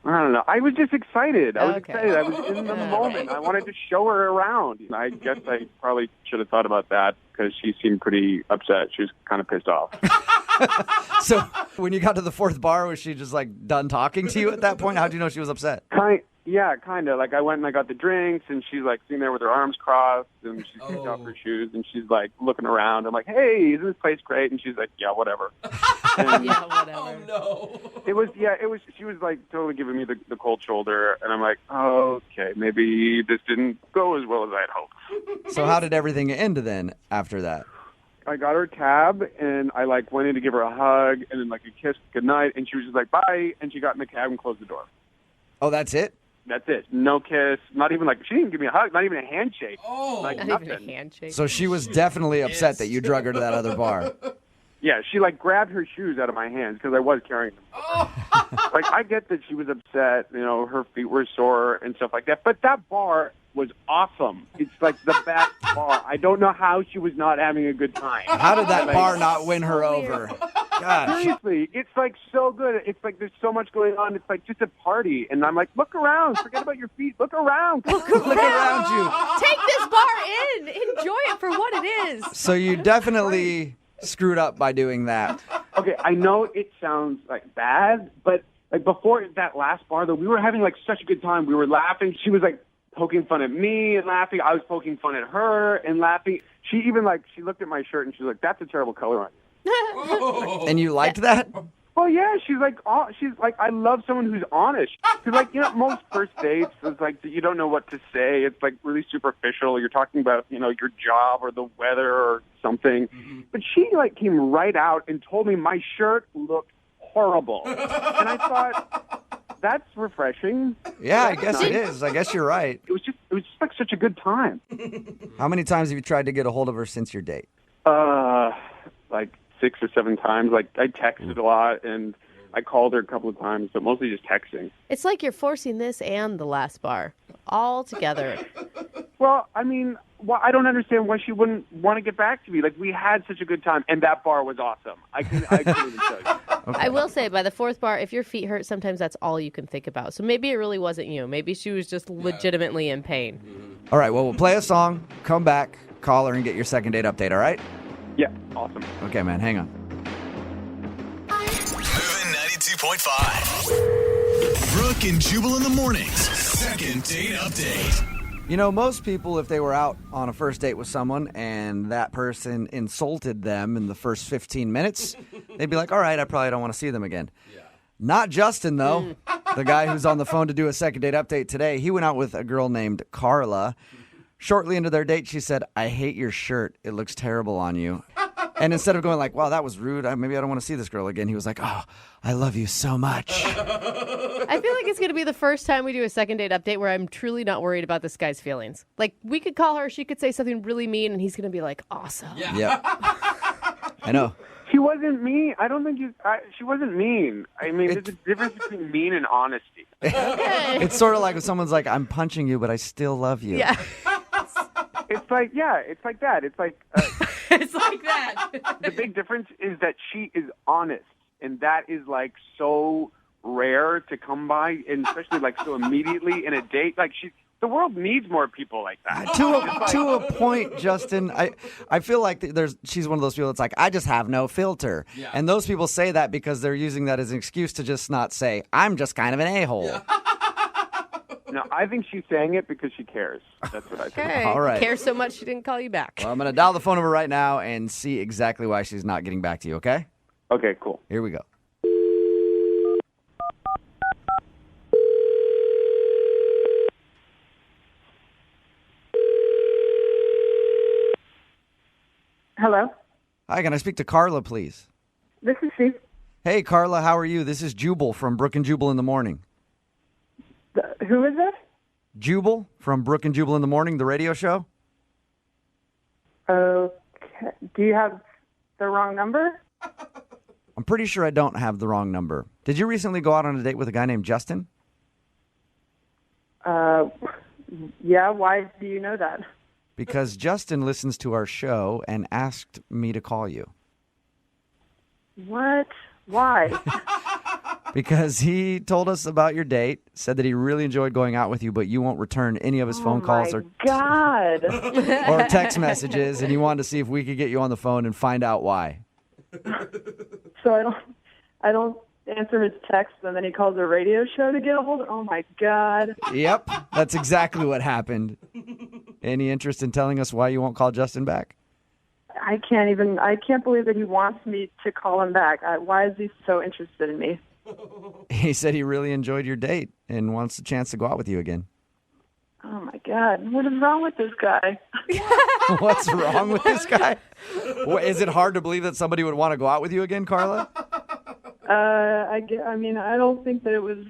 don't know. I was just excited. I was Okay. excited. I was in the moment. I wanted to show her around. I guess I probably should have thought about that because she seemed pretty upset. She was kind of pissed off. So when you got to the fourth bar, was she just like done talking to you at that point? How'd you know she was upset? Yeah, kind of. Like, I went and I got the drinks, and she's, like, sitting there with her arms crossed, and she's taking off her shoes, and she's, like, looking around. I'm like, hey, isn't this place great? And she's like, yeah, whatever. And Yeah, whatever. Oh, no. it was, she was, like, totally giving me the cold shoulder, and I'm like, oh, okay, maybe this didn't go as well as I had hoped. So how did everything end then after that? I got her a cab, and I, like, went in to give her a hug, and then, like, a kiss goodnight, and she was just like, bye, and she got in the cab and closed the door. Oh, that's it? That's it. No kiss. Not even like, she didn't give me a hug. Not even a handshake. Oh. Like, Not nothing. even a handshake. So she was definitely upset that you drug her to that other bar. Yeah, she like grabbed her shoes out of my hands because I was carrying them. Like, I get that she was upset. You know, her feet were sore and stuff like that. But that bar was awesome. It's like the best bar. I don't know how she was not having a good time. How did that Like, bar not win her over? Gosh. Seriously, it's like so good. It's like there's so much going on. It's like just a party. And I'm like, look around. Forget about your feet. Look around. Look around you. Take this bar in. Enjoy it for what it is. So you definitely screwed up by doing that. Okay, I know it sounds like bad, but like before that last bar, though, we were having like such a good time. We were laughing. She was like poking fun at me and laughing. I was poking fun at her and laughing. She even like, she looked at my shirt and she's like, that's a terrible color on you. And you liked that? Well, yeah, she's like, I love someone who's honest. Because, like, you know, most first dates, it's like, you don't know what to say. It's, like, really superficial. You're talking about, you know, your job or the weather or something. Mm-hmm. But she, like, came right out and told me my shirt looked horrible. And I thought, that's refreshing. Yeah, I guess it is. I guess you're right. It was just like, such a good time. How many times have you tried to get a hold of her since your date? Like 6 or 7 times. Like, I texted a lot, and I called her a couple of times, but mostly just texting. It's like you're forcing this and the last bar all together. Well, I mean, I don't understand why she wouldn't want to get back to me. Like, we had such a good time, and that bar was awesome. I couldn't even tell you. Okay. I will say, by the fourth bar, if your feet hurt, sometimes that's all you can think about. So maybe it really wasn't you. Maybe she was just legitimately in pain. All right, well, we'll play a song, come back, call her, and get your second date update, all right? Yeah, awesome. Okay, man, hang on. Moving 92.5. Brooke and Jubal in the mornings. Second date update. You know, most people, if they were out on a first date with someone and that person insulted them in the first 15 minutes, they'd be like, all right, I probably don't want to see them again. Yeah. Not Justin, though. The guy who's on the phone to do a second date update today, he went out with a girl named Carla. Shortly into their date, she said, I hate your shirt. It looks terrible on you. And instead of going like, wow, that was rude, maybe I don't want to see this girl again, he was like, oh, I love you so much. I feel like it's going to be the first time we do a second date update where I'm truly not worried about this guy's feelings. Like, we could call her, she could say something really mean, and he's going to be like, awesome. Yeah. Yep. I know. She wasn't mean. I don't think she wasn't mean. I mean, there's a difference between mean and honesty. It's sort of like when someone's like, I'm punching you, but I still love you. Yeah. It's like, it's like that. It's like... It's like that. The big difference is that she is honest, and that is like so rare to come by, and especially like so immediately in a date. Like, the world needs more people like that. To a point, Justin. I feel like she's one of those people that's like, I just have no filter. Yeah. And those people say that because they're using that as an excuse to just not say, I'm just kind of an a-hole. Yeah. No, I think she's saying it because she cares. That's what I think. Okay. All right. Cares so much she didn't call you back. Well, I'm going to dial the phone over right now and see exactly why she's not getting back to you, okay? Okay, cool. Here we go. Hello? Hi, can I speak to Carla, please? This is she. Hey, Carla, how are you? This is Jubal from Brooke and Jubal in the morning. Who is this? Jubal from Brooke and Jubal in the morning, the radio show? Okay. Do you have the wrong number? I'm pretty sure I don't have the wrong number. Did you recently go out on a date with a guy named Justin? Yeah, why do you know that? Because Justin listens to our show and asked me to call you. What? Why? Because he told us about your date, said that he really enjoyed going out with you, but you won't return any of his phone calls or God. or text messages, and he wanted to see if we could get you on the phone and find out why. So I don't answer his text, and then he calls a radio show to get a hold of. Oh my God. Yep, that's exactly what happened. Any interest in telling us why you won't call Justin back? I can't believe that he wants me to call him back. Why is he so interested in me? He said he really enjoyed your date and wants a chance to go out with you again. Oh my God, what is wrong with this guy? What's wrong with this guy? Is it hard to believe that somebody would want to go out with you again, Carla? I don't think that it was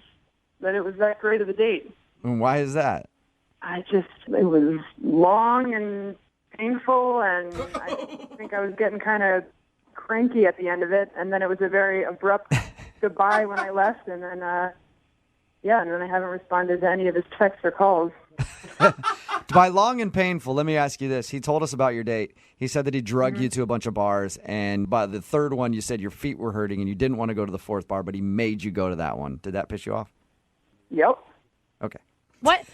that great of a date. And why is that? It was long and painful, and I think I was getting kind of cranky at the end of it, and then it was a very abrupt goodbye when I left, and then and then I haven't responded to any of his texts or calls. By long and painful, let me ask you this. He told us about your date. He said that he drugged you to a bunch of bars, and by the third one, you said your feet were hurting and you didn't want to go to the fourth bar, but he made you go to that one. Did that piss you off? Yep. Okay. What?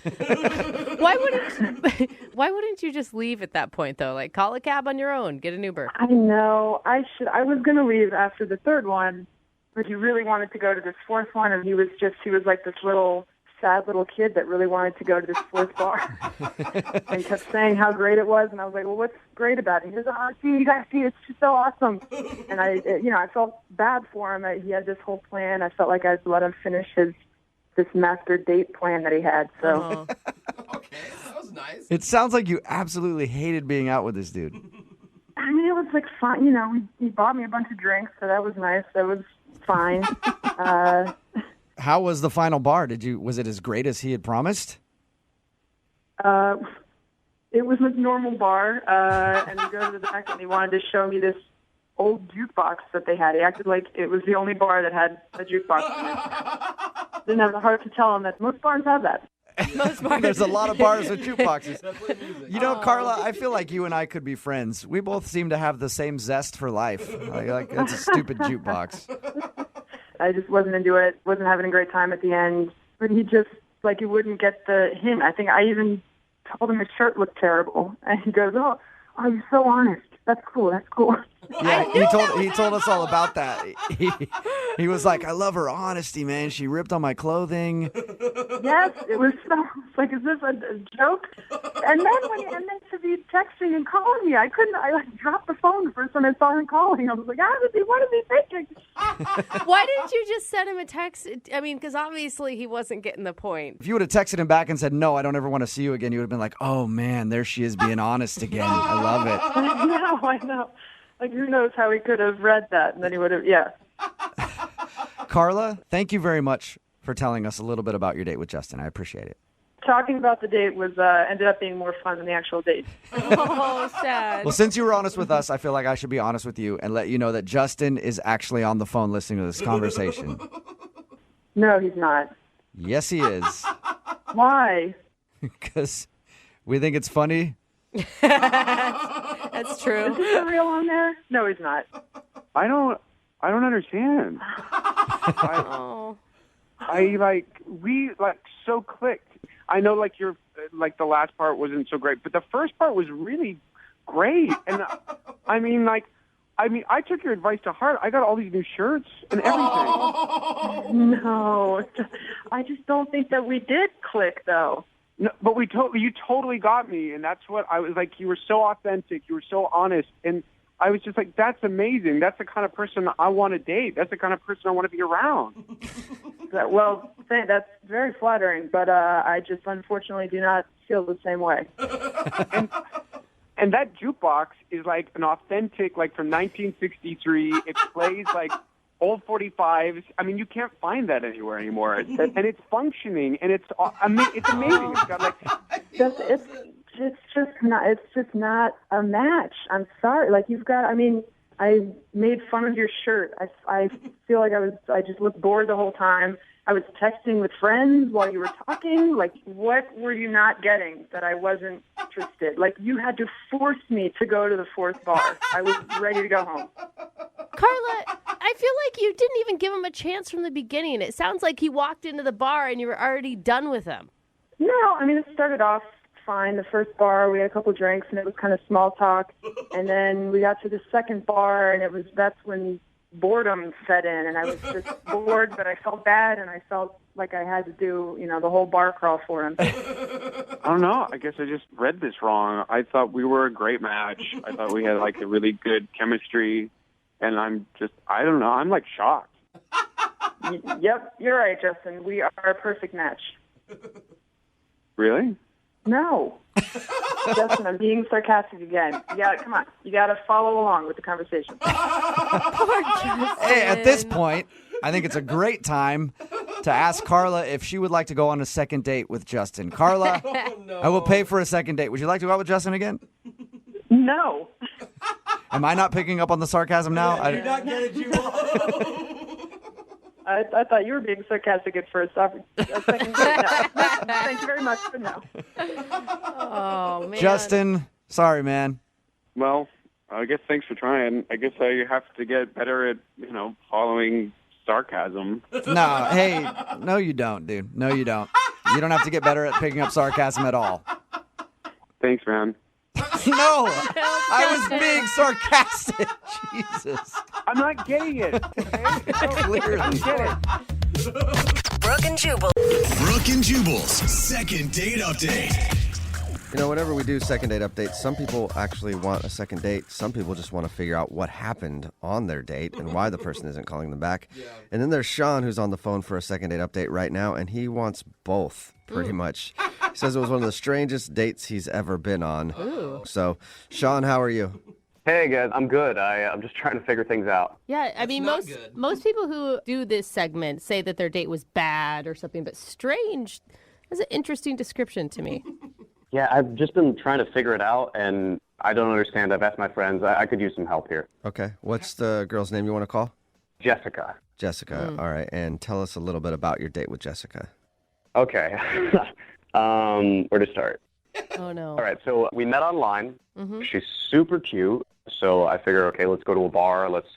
Why wouldn't you just leave at that point, though? Like, call a cab on your own, get an Uber. I know. I was going to leave after the third one, but he really wanted to go to this fourth one, and he was like this sad little kid that really wanted to go to this fourth bar and kept saying how great it was. And I was like, well, what's great about it? He goes, oh, see, you guys see, it's just so awesome. And I felt bad for him. He had this whole plan. I felt like I let him finish this master date plan that he had. So, Okay, that was nice. It sounds like you absolutely hated being out with this dude. I mean, it was like fun. He bought me a bunch of drinks, so that was nice. That was fine. How was the final bar? Was it as great as he had promised? It was a normal bar, and we go to the back, and he wanted to show me this old jukebox that they had. He acted like it was the only bar that had a jukebox in it. Didn't have the heart to tell him that most bars have that. There's a lot of bars with jukeboxes. You know, Carla, I feel like you and I could be friends. We both seem to have the same zest for life. Like that's a stupid jukebox. I just wasn't into it. Wasn't having a great time at the end. But he just, he wouldn't get the hint. I think I even told him his shirt looked terrible. And he goes, oh, you're so honest. That's cool. That's cool. Yeah, he told us all about that. He was like, I love her honesty, man. She ripped on my clothing. Yes, it was so. It's like, is this a joke? And then to be texting and calling me, I couldn't. I dropped the phone the first time I saw him calling. I was like, what is he thinking? Why didn't you just send him a text? I mean, because obviously he wasn't getting the point. If you would have texted him back and said, no, I don't ever want to see you again, you would have been like, oh man, there she is being honest again. I love it. I know. Like, who knows how he could have read that, and then he would have, yeah. Carla, thank you very much for telling us a little bit about your date with Justin. I appreciate it. Talking about the date was ended up being more fun than the actual date. Oh, sad. Well, since you were honest with us, I feel like I should be honest with you and let you know that Justin is actually on the phone listening to this conversation. No, he's not. Yes, he is. Why? Because we think it's funny. That's true. Is he for real on there? No, he's not. I don't understand. We so clicked. I know you're the last part wasn't so great, but the first part was really great. And I took your advice to heart. I got all these new shirts and everything. No, I just don't think that we did click though. No, but you totally got me, and that's what I was like. You were so authentic, you were so honest, and I was just like, that's amazing. That's the kind of person I want to date. That's the kind of person I want to be around. Well, that's very flattering, but I just unfortunately do not feel the same way. And that jukebox is like an authentic, from 1963. It plays old 45s. I mean, you can't find that anywhere anymore. And it's functioning, and it's amazing. It's got it's just not a match. I'm sorry. You've got. I mean, I made fun of your shirt. I feel like I just looked bored the whole time. I was texting with friends while you were talking. Like, what were you not getting that I wasn't interested? Like, you had to force me to go to the fourth bar. I was ready to go home. Carla, I feel like you didn't even give him a chance from the beginning. It sounds like he walked into the bar and you were already done with him. No, I mean, it started off fine. The first bar, we had a couple drinks, and it was kind of small talk. And then we got to the second bar, and that's when boredom set in, and I was just bored, but I felt bad, and I felt like I had to do, the whole bar crawl for him. I don't know. I guess I just read this wrong. I thought we were a great match. I thought we had, like, a really good chemistry, and I don't know. I'm, like, shocked. Yep, you're right, Justin. We are a perfect match. Really? No. Justin, I'm being sarcastic again. Come on. You got to follow along with the conversation. Hey, at this point, I think it's a great time to ask Carla if she would like to go on a second date with Justin. Carla, I will pay for a second date. Would you like to go out with Justin again? No. Am I not picking up on the sarcasm now? Yeah, you're not getting Jubal. I thought you were being sarcastic at first. Thank you very much, but no. Oh, man. Justin, sorry, man. Well, I guess thanks for trying. I guess I have to get better at, following sarcasm. No, you don't, dude. No, you don't. You don't have to get better at picking up sarcasm at all. Thanks, man. No, I was being sarcastic. Jesus. I'm not getting it. Okay? Clearly. I don't get it. Brooke and Jubal. Brooke and Jubal's second date update. Whenever we do second date updates, some people actually want a second date. Some people just want to figure out what happened on their date and why the person isn't calling them back. Yeah. And then there's Sean, who's on the phone for a second date update right now, and he wants both, pretty much. He says it was one of the strangest dates he's ever been on. Ooh. So, Sean, how are you? Hey, guys, I'm good. I'm just trying to figure things out. Yeah, I mean, most people who do this segment say that their date was bad or something, but strange is an interesting description to me. Yeah, I've just been trying to figure it out, and I don't understand. I've asked my friends. I could use some help here. Okay. What's the girl's name you want to call? Jessica. Jessica. All right. And tell us a little bit about your date with Jessica. Okay. Where to start? Oh, no. All right, so we met online. Mm-hmm. She's super cute, so I figure, okay, let's go to a bar. Let's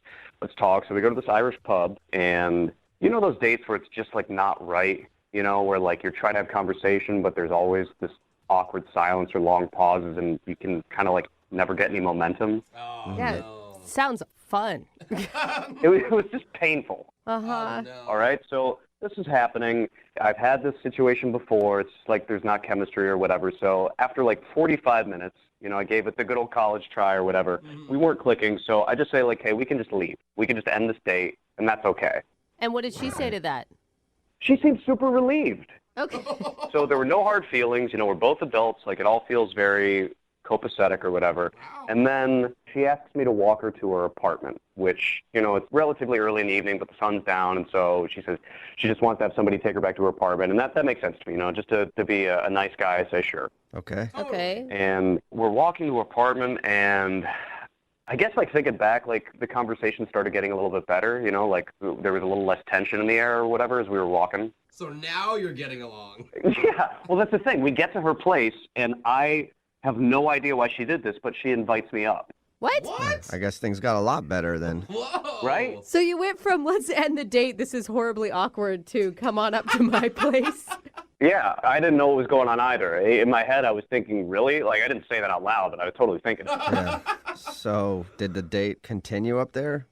talk. So we go to this Irish pub, and those dates where it's just, like, not right, where, like, you're trying to have conversation, but there's always this awkward silence or long pauses, and you can kind of, like, never get any momentum. Oh, yeah, no. Sounds fun. It was just painful. Uh-huh. Oh, no. All right, so this is happening. I've had this situation before. It's like there's not chemistry or whatever. So after like 45 minutes, I gave it the good old college try or whatever. Mm-hmm. We weren't clicking, so I just say like, hey, we can just leave. We can just end this date, and that's okay. And what did she say to that? She seemed super relieved. Okay. So there were no hard feelings. We're both adults. Like, it all feels very copacetic or whatever. Wow. And then she asks me to walk her to her apartment, which, it's relatively early in the evening, but the sun's down. And so she says she just wants to have somebody take her back to her apartment. And that makes sense to me, just to be a nice guy. I say, sure. Okay. Okay. And we're walking to her apartment, and I guess, like, thinking back, like, the conversation started getting a little bit better, like, there was a little less tension in the air or whatever as we were walking. So now you're getting along. Yeah, well, that's the thing. We get to her place, and I have no idea why she did this, but she invites me up. What? I guess things got a lot better then. Whoa. Right? So you went from let's end the date, this is horribly awkward, to come on up to my place? Yeah, I didn't know what was going on either. In my head, I was thinking, really? Like, I didn't say that out loud, but I was totally thinking it. Yeah. So did the date continue up there?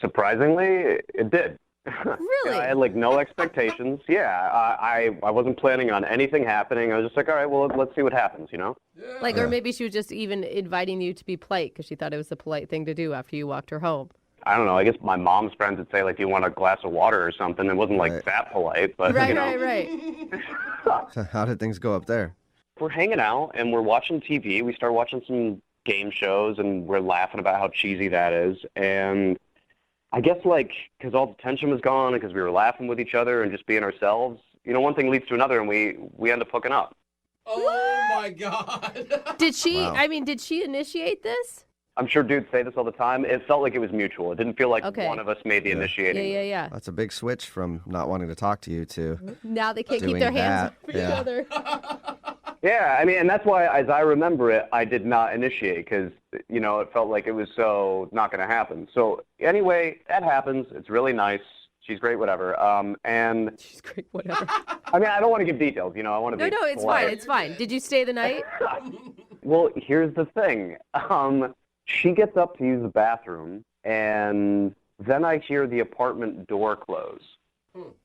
Surprisingly, it did. Really? I had, like, no expectations. Yeah, I wasn't planning on anything happening. I was just like, all right, well, let's see what happens, Yeah. Like, or maybe she was just even inviting you to be polite because she thought it was the polite thing to do after you walked her home. I don't know. I guess my mom's friends would say, like, do you want a glass of water or something? It wasn't, like, that polite, but, Right. So how did things go up there? We're hanging out, and we're watching TV. We start watching some game shows, and we're laughing about how cheesy that is. And I guess, like, because all the tension was gone and because we were laughing with each other and just being ourselves, one thing leads to another, and we end up hooking up. Oh, my God. Did she, Wow. I mean, did she initiate this? I'm sure dudes say this all the time. It felt like it was mutual. It didn't feel like Okay. one of us made the initiating. Yeah. That's a big switch from not wanting to talk to you to Now they can't keep doing their hands that. off each other. Yeah, I mean, and that's why, as I remember it, I did not initiate because, it felt like it was so not going to happen. So anyway, that happens. It's really nice. She's great, whatever. And she's great, whatever. I mean, I don't want to give details. I want to be No, it's polite. fine. It's fine. Did you stay the night? Well, here's the thing. She gets up to use the bathroom, and then I hear the apartment door close.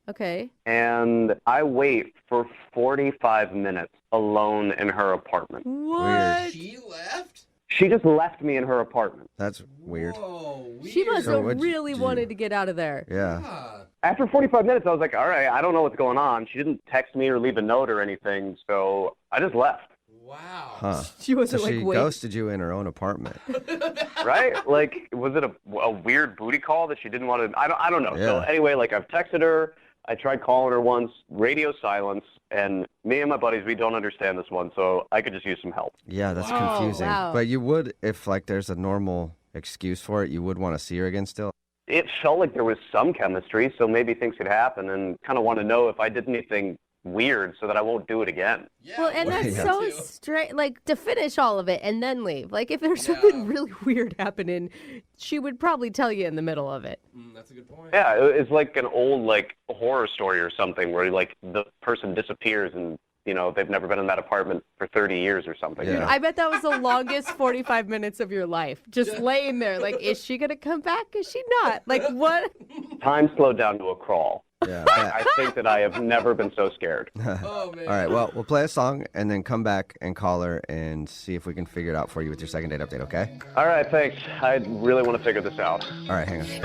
Okay. And I wait for 45 minutes alone in her apartment. What? She left? She just left me in her apartment. That's weird. Whoa, weird. She must So have what'd you really do? wanted to get out of there. Yeah. After 45 minutes, I was like, all right, I don't know what's going on. She didn't text me or leave a note or anything, so I just left. Wow. Huh. She wasn't so like, she wait. ghosted you in her own apartment. Right? Like, was it a weird booty call that she didn't want to? I don't know. So Yeah. anyway, like, I've texted her. I tried calling her once, radio silence, and me and my buddies, we don't understand this one, so I could just use some help. Yeah, that's Wow. confusing. Wow. But you would, if like there's a normal excuse for it, you would want to see her again still. It felt like there was some chemistry, so maybe things could happen, and kind of want to know if I did anything weird so that I won't do it again. Yeah, Well, and what that's did so you do? straight. Like, to finish all of it and then leave. Like, if there's something really weird happening, she would probably tell you in the middle of it. That's a good point. Yeah, it's like an old, like, horror story or something where, like, the person disappears and, they've never been in that apartment for 30 years or something. Yeah. I bet that was the longest 45 minutes of your life. Just laying there. Like, is she going to come back? Is she not? Like, what? Time slowed down to a crawl. Yeah. I think that I have never been so scared. Oh, man. All right, well, we'll play a song and then come back and call her and see if we can figure it out for you with your second date update, okay? All right, thanks. I really want to figure this out. All right, hang on. Moving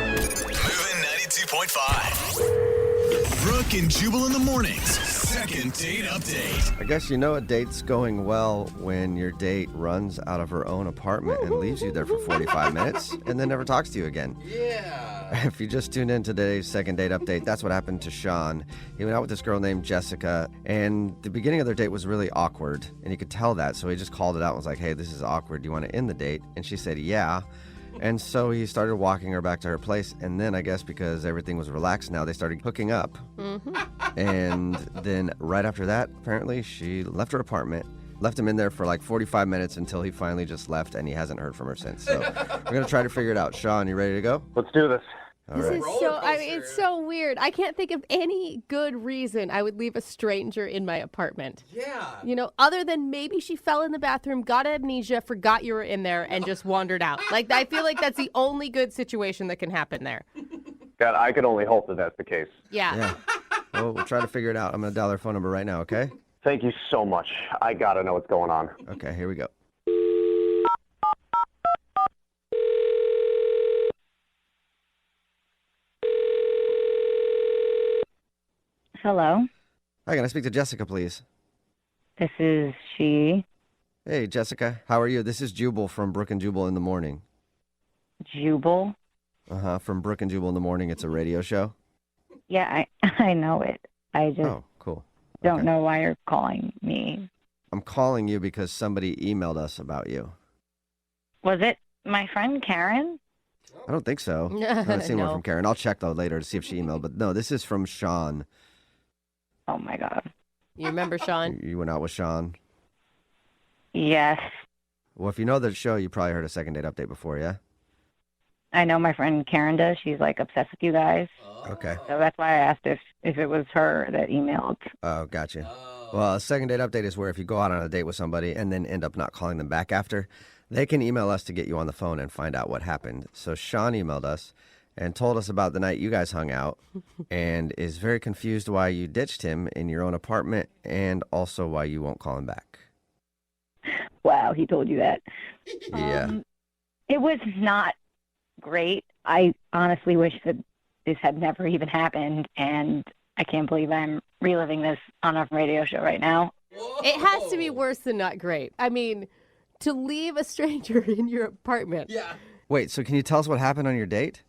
92.5. Brooke and Jubal in the mornings. Second date update. I guess you know a date's going well when your date runs out of her own apartment and leaves you there for 45 minutes and then never talks to you again. Yeah. If you just tuned in to today's second date update, that's what happened to Sean. He went out with this girl named Jessica, and the beginning of their date was really awkward, and he could tell that, so he just called it out and was like, hey, this is awkward. Do you want to end the date? And she said, yeah. And so he started walking her back to her place, and then I guess because everything was relaxed now, they started hooking up. And then right after that, apparently, she left her apartment, left him in there for like 45 minutes until he finally just left, and he hasn't heard from her since. So we're going to try to figure it out. Sean, you ready to go? Let's do this. All This right. is so, I mean, it's so weird. I can't think of any good reason I would leave a stranger in my apartment. Yeah. Other than maybe she fell in the bathroom, got amnesia, forgot you were in there, and just wandered out. Like, I feel like that's the only good situation that can happen there. God, I could only hope that that's the case. Yeah. Well, we'll try to figure it out. I'm going to dial her phone number right now, okay? Thank you so much. I got to know what's going on. Okay, here we go. Hello, Hi, can I speak to Jessica, please? this is she, Hey, Jessica. How are you? This is Jubal from Brooke and Jubal in the morning. Jubal. From Brooke and Jubal in the morning. It's a radio show. Yeah, I know it. I just Oh, cool. don't okay. know why you're calling me. I'm calling you because somebody emailed us about you. Was it my friend Karen? I don't think so. I haven't seen one No. from Karen. I'll check, though, later to see if she emailed. But no, this is from Sean. Oh my God. You remember, Sean? You went out with Sean. Yes, Well, if you know the show, you probably heard a second date update before, yeah? I know my friend Karen does. She's like obsessed with you guys. Okay. So that's why I asked if it was her that emailed. Oh, gotcha. Well, a second date update is where if you go out on a date with somebody and then end up not calling them back after, they can email us to get you on the phone and find out what happened. So Sean emailed us and told us about the night you guys hung out and is very confused why you ditched him in your own apartment and also why you won't call him back. Wow, he told you that. Yeah. It was not great. I honestly wish that this had never even happened, and I can't believe I'm reliving this on a radio show right now. It has to be worse than not great. I mean, to leave a stranger in your apartment. Yeah. Wait, so can you tell us what happened on your date?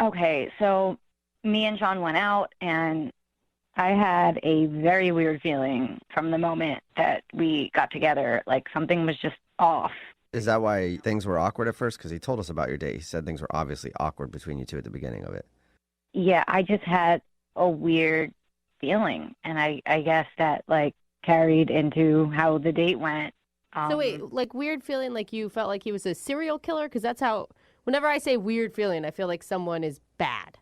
Okay, so me and Sean went out, and I had a very weird feeling from the moment that we got together. Like something was just off. Is that why things were awkward at first? Because he told us about your date. He said things were obviously awkward between you two at the beginning of it. Yeah, I just had a weird feeling, and I guess that, like, carried into how the date went. So wait, like weird feeling like you felt like he was a serial killer? Because that's how, whenever I say weird feeling, I feel like someone is bad.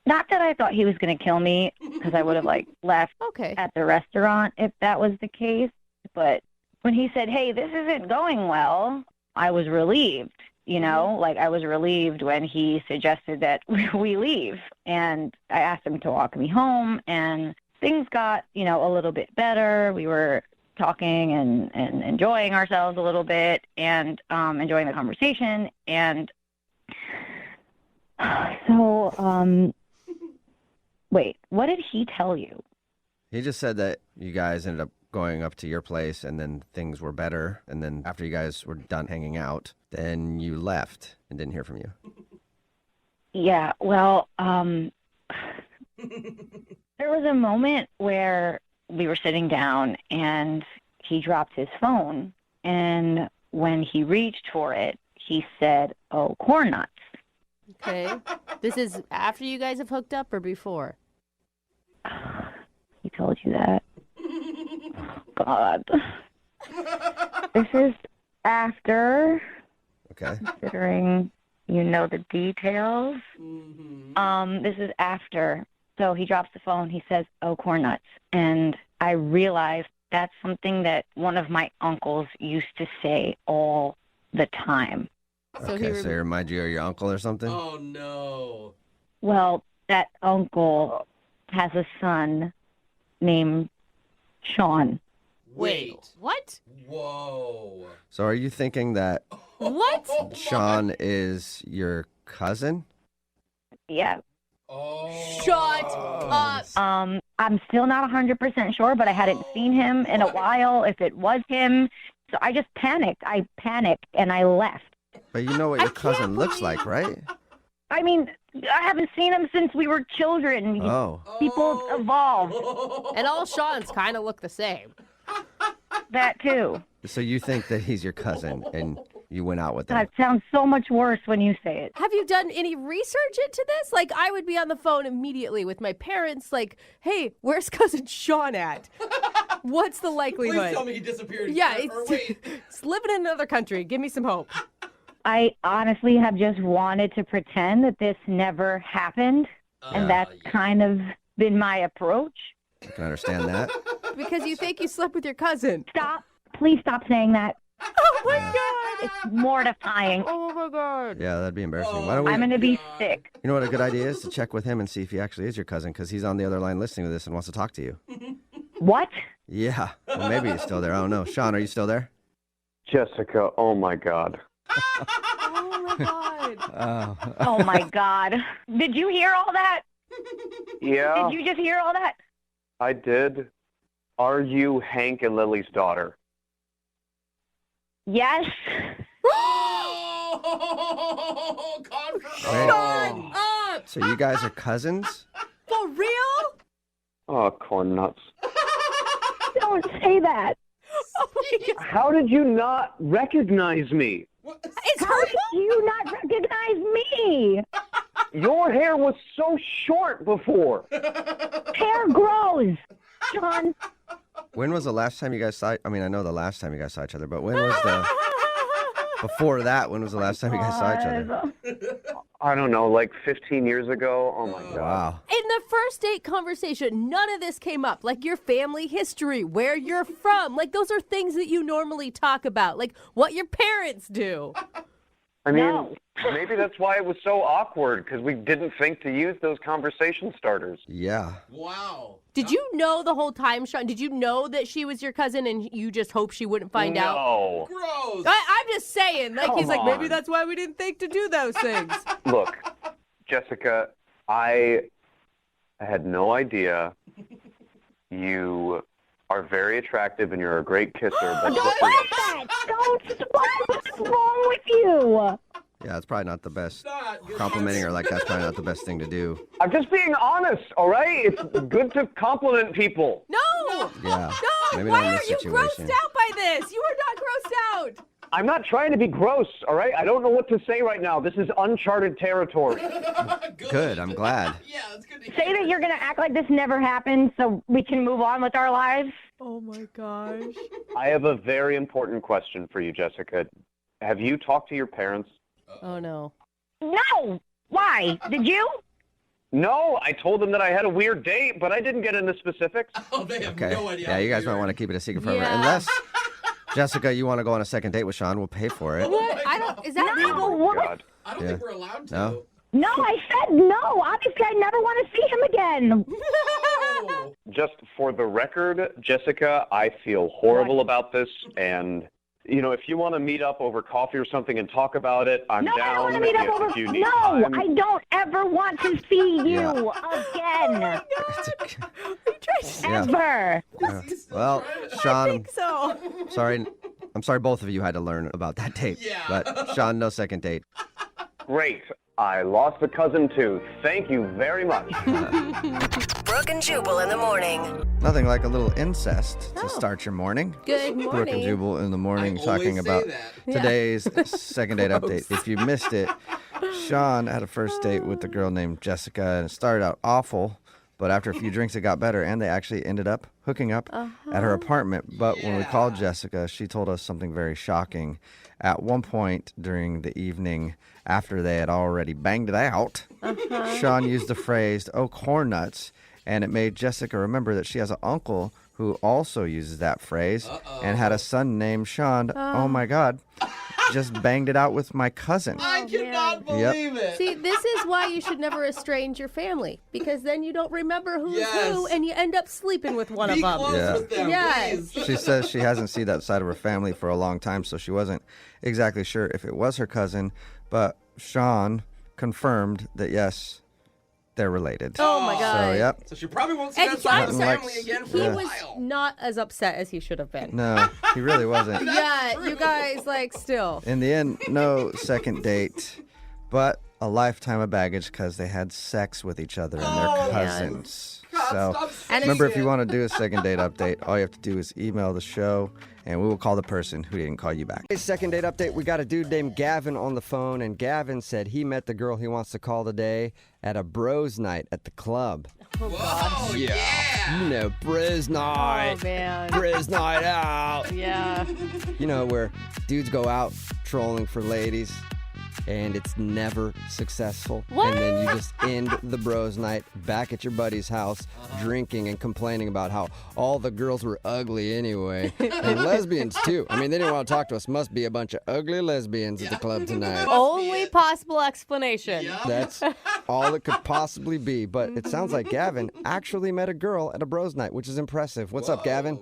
Not that I thought he was going to kill me, because I would have, like, left at the restaurant if that was the case. But when he said, hey, this isn't going well, I was relieved, you know? Like, I was relieved when he suggested that we leave. And I asked him to walk me home, and things got, you know, a little bit better. We were talking and enjoying ourselves a little bit and enjoying the conversation. And so, wait, what did he tell you? He just said that you guys ended up going up to your place and then things were better. And then after you guys were done hanging out, then you left and didn't hear from you. Yeah, well, there was a moment where we were sitting down and he dropped his phone. And when he reached for it, he said, oh, corn nuts. Okay. This is after you guys have hooked up or before? He told you that? Oh, God. This is after. Okay. Considering you know the details. This is after. So he drops the phone. He says, oh, corn nuts. And I realized that's something that one of my uncles used to say all the time. So he remind you of your uncle or something? Oh, no. Well, that uncle has a son named Sean. Wait. What? Whoa. So are you thinking that What? Sean is your cousin? Yeah. Shut up. I'm still not 100% sure, but I hadn't seen him in a while if it was him. So I just panicked. I panicked and I left. But you know what your cousin looks like, right? I mean, I haven't seen him since we were children. Oh. People evolve. And all Sean's kind of look the same. That too. So you think that he's your cousin and you went out with him? That sounds so much worse when you say it. Have you done any research into this? Like, I would be on the phone immediately with my parents, like, hey, where's cousin Sean at? What's the likelihood? Please tell me he disappeared. Yeah, wait. it's living in another country. Give me some hope. I honestly have just wanted to pretend that this never happened, and that's kind of been my approach. I can understand that. Because you think you slept with your cousin. Stop. Please stop saying that. Oh, my God. It's mortifying. Oh, my God. Yeah, that'd be embarrassing. Why don't we? I'm going to be sick. You know what a good idea is? To check with him and see if he actually is your cousin, because he's on the other line listening to this and wants to talk to you. What? Yeah. Well, maybe he's still there. I don't know. Sean, are you still there? Jessica, oh my God. Oh, my God. Oh, my God. Did you hear all that? Yeah, Did you just hear all that? I did. Are you Hank and Lily's daughter? Yes. Oh, Shut up. So you guys are cousins? For real? Oh, corn nuts. Don't say that. Oh, my God. How did you not recognize me? It's How did you not recognize me? Your hair was so short before. Hair grows. John. When was the last time you guys saw? I mean, I know the last time you guys saw each other, but when was the? Before that, when was the last time you guys saw each other? I don't know, like 15 years ago. Oh my God. Wow. In the first date conversation, none of this came up. Like your family history, where you're from. Like those are things that you normally talk about. Like what your parents do. I mean, No. maybe that's why it was so awkward, because we didn't think to use those conversation starters. Yeah. Wow. Did you know the whole time, Sean? Did you know that she was your cousin and you just hoped she wouldn't find out? No. Gross. I'm just saying. Like he's like, maybe on. that's why we didn't think to do those things. Look, Jessica, I had no idea. You are very attractive and you're a great kisser. But Don't like that. Don't. What's wrong with you? Yeah, it's probably not the best. Not good. Complimenting her like that's probably not the best thing to do. I'm just being honest, all right? It's good to compliment people. No. Yeah. No. Maybe Why not in are this you situation. grossed out by this? You are not grossed out. I'm not trying to be gross, all right? I don't know what to say right now. This is uncharted territory. Good, I'm glad. Yeah, that's good to Say that you're going to act like this never happened so we can move on with our lives. Oh my gosh. I have a very important question for you, Jessica. Have you talked to your parents? Oh no. No! Why? Did you? No, I told them that I had a weird date, but I didn't get into specifics. Oh, they have Okay. no idea. Yeah, you guys might want to keep it a secret forever. Yeah. Unless, Jessica, you want to go on a second date with Sean, we'll pay for it. What? I don't. Is that legal? What? God. I don't Yeah. think we're allowed to. No? No, I said no. Obviously, I never want to see him again. Oh. Just for the record, Jessica, I feel horrible about this, and if you want to meet up over coffee or something and talk about it, I'm No, I down. don't want to meet up over. If you need No, time. I don't ever want to see you Yeah. again. Yeah. Ever. Well, I Sean, think so. I'm sorry both of you had to learn about that date. Yeah. But Sean, no second date. Great. I lost a cousin, too. Thank you very much. Brooke and Jubal in the morning. Nothing like a little incest to start your morning. Good morning. Brooke and Jubal in the morning I talking always say about that. today's second date update. If you missed it, Sean had a first date with a girl named Jessica, and it started out awful, but after a few drinks it got better, and they actually ended up hooking up at her apartment. But when we called Jessica, she told us something very shocking. At one point during the evening, after they had already banged it out, Sean used the phrase, "oh, corn nuts," and it made Jessica remember that she has an uncle who also uses that phrase and had a son named Sean. Oh my God. Just banged it out with my cousin. I cannot believe it. See, this is why you should never estrange your family, because then you don't remember who's who, and you end up sleeping with one Be of them. close Yeah. with them, Yes. please. She says she hasn't seen that side of her family for a long time, so she wasn't exactly sure if it was her cousin, but Sean confirmed that yes, they're related. Oh my God. So, yep. So she probably won't see And that side of I'm the sorry, family again for He a was while. not as upset as he should have been. No, he really wasn't. Yeah, you guys, still. In the end, no second date, but a lifetime of baggage because they had sex with each other and their cousins. God, So stop saying remember, if you it. want to do a second date update, all you have to do is email the show, and we will call the person who didn't call you back. Hey, second date update, we got a dude named Gavin on the phone, and Gavin said he met the girl he wants to call today at a bros night at the club. Whoa, yeah. You know, bros night. Oh, man. Bros night out. Yeah. You know, where dudes go out trolling for ladies, and it's never successful. What? And then you just end the bros night back at your buddy's house, drinking and complaining about how all the girls were ugly anyway. And lesbians, too. I mean, they didn't want to talk to us. Must be a bunch of ugly lesbians at the club tonight. Only possible explanation. That's all it could possibly be. But it sounds like Gavin actually met a girl at a bros night, which is impressive. What's up, Gavin?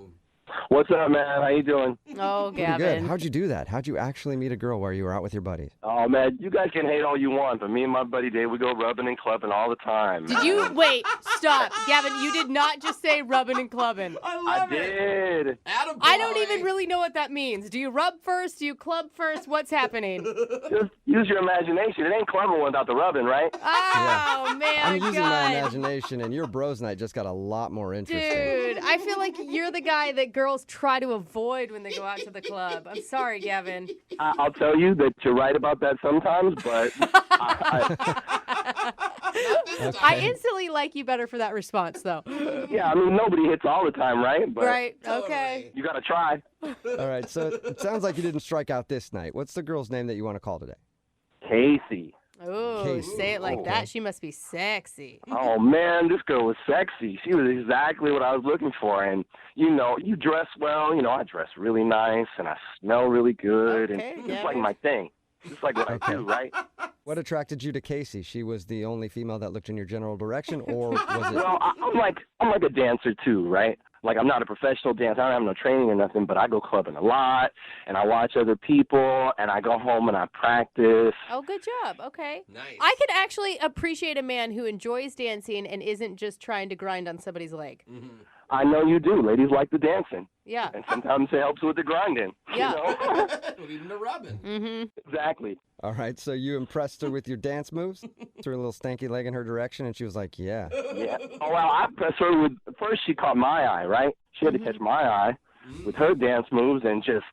What's up, man? How you doing? Oh, Pretty good. Gavin. How'd you do that? How'd you actually meet a girl while you were out with your buddies? Oh, man, you guys can hate all you want, but me and my buddy Dave, we go rubbing and clubbing all the time. Did you wait? Stop, Gavin. You did not just say rubbing and clubbing. I did. Attaboy. I don't even really know what that means. Do you rub first? Do you club first? What's happening? Just use your imagination. It ain't clubbing without the rubbing, right? Oh man, I'm using God. my imagination, and your bros night just got a lot more interesting. Dude, I feel like you're the guy that girls try to avoid when they go out to the club. I'm sorry, Gavin. I'll tell you that you're right about that sometimes, but I instantly like you better for that response, though. yeah, I mean, nobody hits all the time, right? But Right, okay. you got to try. All right, so it sounds like you didn't strike out this night. What's the girl's name that you want to call today? Casey. Ooh, Casey. say it like that. She must be sexy. Oh, man, this girl was sexy. She was exactly what I was looking for. And, you know, you dress well. You know, I dress really nice, and I smell really good. Okay, and yeah. it's like my thing. It's like what I do, right? What attracted you to Casey? She was the only female that looked in your general direction, or was it? Well, I'm like a dancer, too, right? Like, I'm not a professional dancer. I don't have no training or nothing, but I go clubbing a lot, and I watch other people, and I go home and I practice. Oh, good job. Okay. Nice. I could actually appreciate a man who enjoys dancing and isn't just trying to grind on somebody's leg. Mm-hmm. I know you do. Ladies like the dancing. Yeah. And sometimes it helps with the grinding. Yeah. You know? Well, even the rubbing. Mm-hmm. Exactly. All right, so you impressed her with your dance moves? Threw a little stanky leg in her direction, and she was like, yeah. Yeah. Oh, well, I pressed her with, first she caught my eye, right? She had to catch my eye with her dance moves and just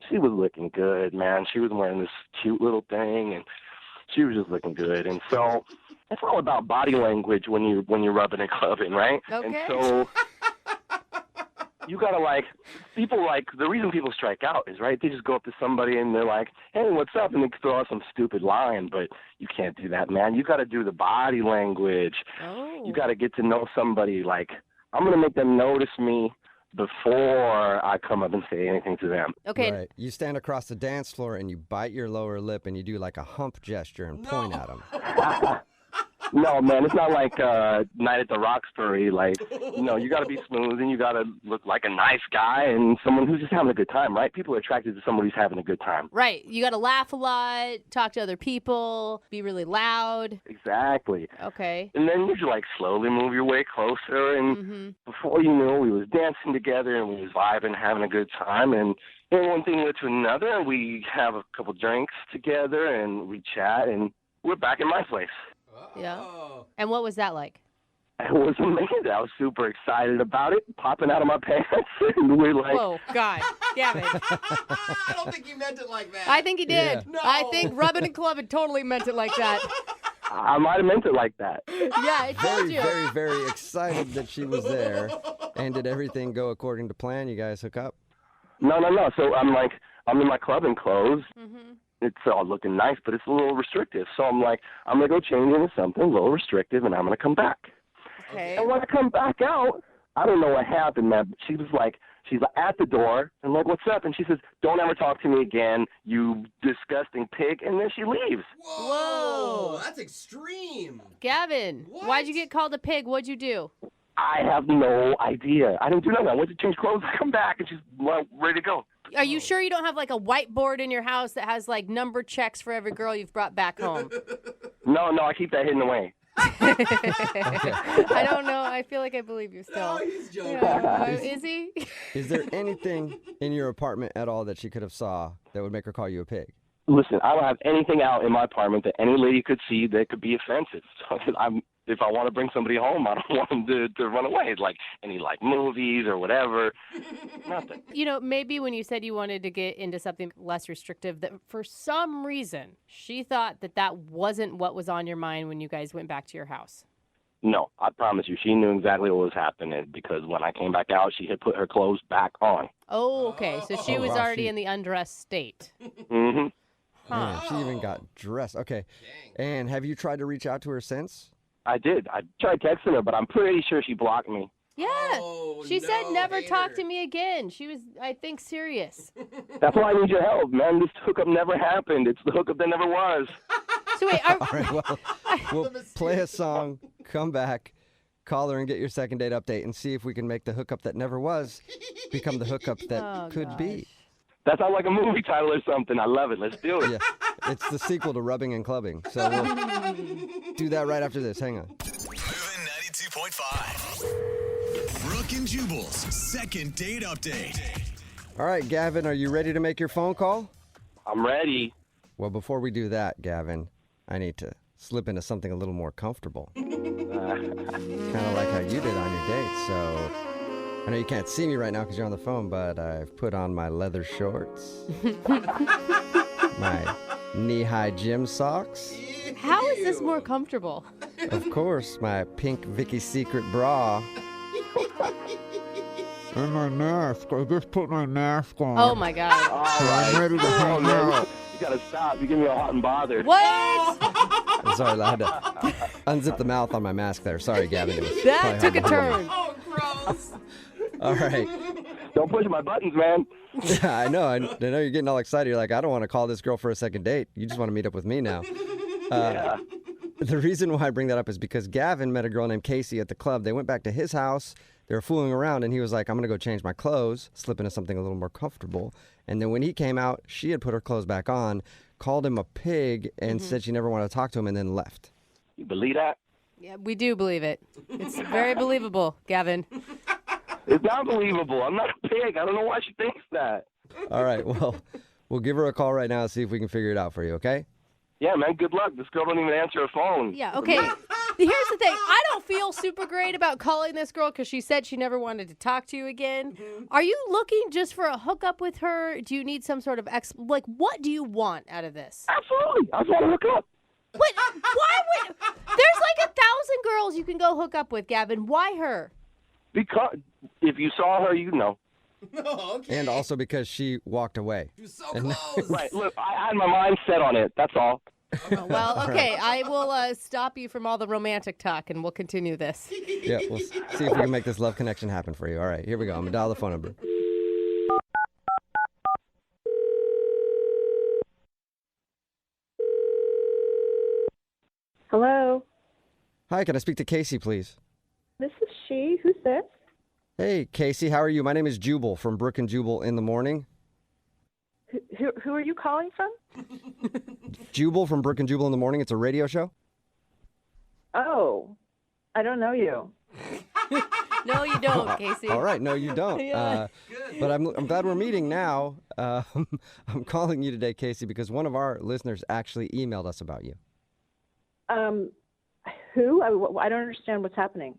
she was looking good, man. She was wearing this cute little thing, and she was just looking good. And so it's all about body language when you're rubbing and clubbing, right? Okay. And so you gotta the reason people strike out is, right, they just go up to somebody and they're like, hey, what's up? And they throw out some stupid line, but you can't do that, man. You gotta do the body language. Oh. You gotta get to know somebody. Like, I'm gonna make them notice me before I come up and say anything to them. Okay. Right. You stand across the dance floor and you bite your lower lip and you do like a hump gesture and point at them. No, man, it's not like Night at the Roxbury. Like, you got to be smooth and you got to look like a nice guy and someone who's just having a good time, right? People are attracted to somebody who's having a good time. Right. You got to laugh a lot, talk to other people, be really loud. Exactly. Okay. And then you just slowly move your way closer, and before you know, we was dancing together and we was vibing, having a good time, and then one thing led to another, and we have a couple drinks together and we chat, and we're back in my place. Yeah. And what was that like? It was amazing. I was super excited about it, popping out of my pants, and we're like, whoa, God, Gavin. I don't think he meant it like that. I think he did. Yeah. No. I think rubbing and clubbing totally meant it like that. I might have meant it like that. Yeah, I told Very, you. very, very excited that she was there. And did everything go according to plan? You guys hook up? No. So I'm in my clubbing clothes. It's all looking nice, but it's a little restrictive. So I'm like, I'm going to go change into something a little restrictive, and I'm going to come back. Okay. And when I come back out, I don't know what happened, man. But she's at the door, and like, what's up? And she says, don't ever talk to me again, you disgusting pig. And then she leaves. Whoa. That's extreme. Gavin, why'd you get called a pig? What'd you do? I have no idea. I didn't do nothing. I went to change clothes. I come back, and she's ready to go. Are you sure you don't have like a whiteboard in your house that has like number checks for every girl you've brought back home? No, I keep that hidden away. I don't know. I feel like I believe you still. No, he's joking. Is he? Is there anything in your apartment at all that she could have saw that would make her call you a pig? Listen, I don't have anything out in my apartment that any lady could see that could be offensive. So if I want to bring somebody home, I don't want them to run away. Like any movies or whatever. Nothing. Maybe when you said you wanted to get into something less restrictive, that for some reason she thought that wasn't what was on your mind when you guys went back to your house. No, I promise you, she knew exactly what was happening because when I came back out, she had put her clothes back on. Oh, okay. So she was already in the undressed state. Mm-hmm. Man, she even got dressed. Okay. And have you tried to reach out to her since? I did. I tried texting her, but I'm pretty sure she blocked me. Yeah. She said never talk to me again. She was, I think, serious. That's why I need your help, man. This hookup never happened. It's the hookup that never was. So wait, All right, well, we'll play a song, come back, call her and get your second date update and see if we can make the hookup that never was become the hookup that could be. That sounds like a movie title or something. I love it. Let's do it. Yeah, it's the sequel to Rubbing and Clubbing. So we'll do that right after this. Hang on. Moving 92.5. Brooke and Jubal's second date update. All right, Gavin, are you ready to make your phone call? I'm ready. Well, before we do that, Gavin, I need to slip into something a little more comfortable. Kind of like how you did on your date. So I know you can't see me right now because you're on the phone, but I've put on my leather shorts, my knee-high gym socks. How is this more comfortable? Of course, my pink Vicky's Secret bra. And my mask. I just put my mask on. Oh, my God. So I'm ready to hang out. You gotta stop. You give me a hot and bothered. What? I'm sorry, I had to unzip the mouth on my mask there. Sorry, Gavin. It was That took probably a hard to hear. turn. Oh, gross. All right. Don't push my buttons, man. Yeah, I know. I know you're getting all excited. You're like, I don't want to call this girl for a second date. You just want to meet up with me now. Yeah. The reason why I bring that up is because Gavin met a girl named Casey at the club. They went back to his house. They were fooling around, and he was like, I'm going to go change my clothes, slip into something a little more comfortable. And then when he came out, she had put her clothes back on, called him a pig, and said she never wanted to talk to him, and then left. You believe that? Yeah, we do believe it. It's very believable, Gavin. It's not believable. I'm not a pig. I don't know why she thinks that. All right, well, we'll give her a call right now and see if we can figure it out for you, okay? Yeah, man, good luck. This girl don't even answer her phone. Yeah, okay. Here's the thing. I don't feel super great about calling this girl because she said she never wanted to talk to you again. Are you looking just for a hookup with her? Do you need some sort of what do you want out of this? Absolutely. I just want to hook up. But why would... There's like 1,000 girls you can go hook up with, Gavin. Why her? Because if you saw her, you know. Okay. And also because she walked away. You're so close. Right. Look, I had my mind set on it. That's all. Well, okay. I will stop you from all the romantic talk, and we'll continue this. Yeah, we'll see if we can make this love connection happen for you. All right, here we go. I'm going to dial the phone number. Hello, Hi, can I speak to Casey, please? this is she. Who's this? Hey, Casey, how are you? My name is Jubal from Brooke and Jubal in the morning. Who are you calling from? Jubal from Brooke and Jubal in the morning. It's a radio show. Oh, I don't know you. No, you don't, Casey. All right, no, you don't. Yeah. But I'm glad we're meeting now. I'm calling you today, Casey, because one of our listeners actually emailed us about you. Who? I don't understand what's happening.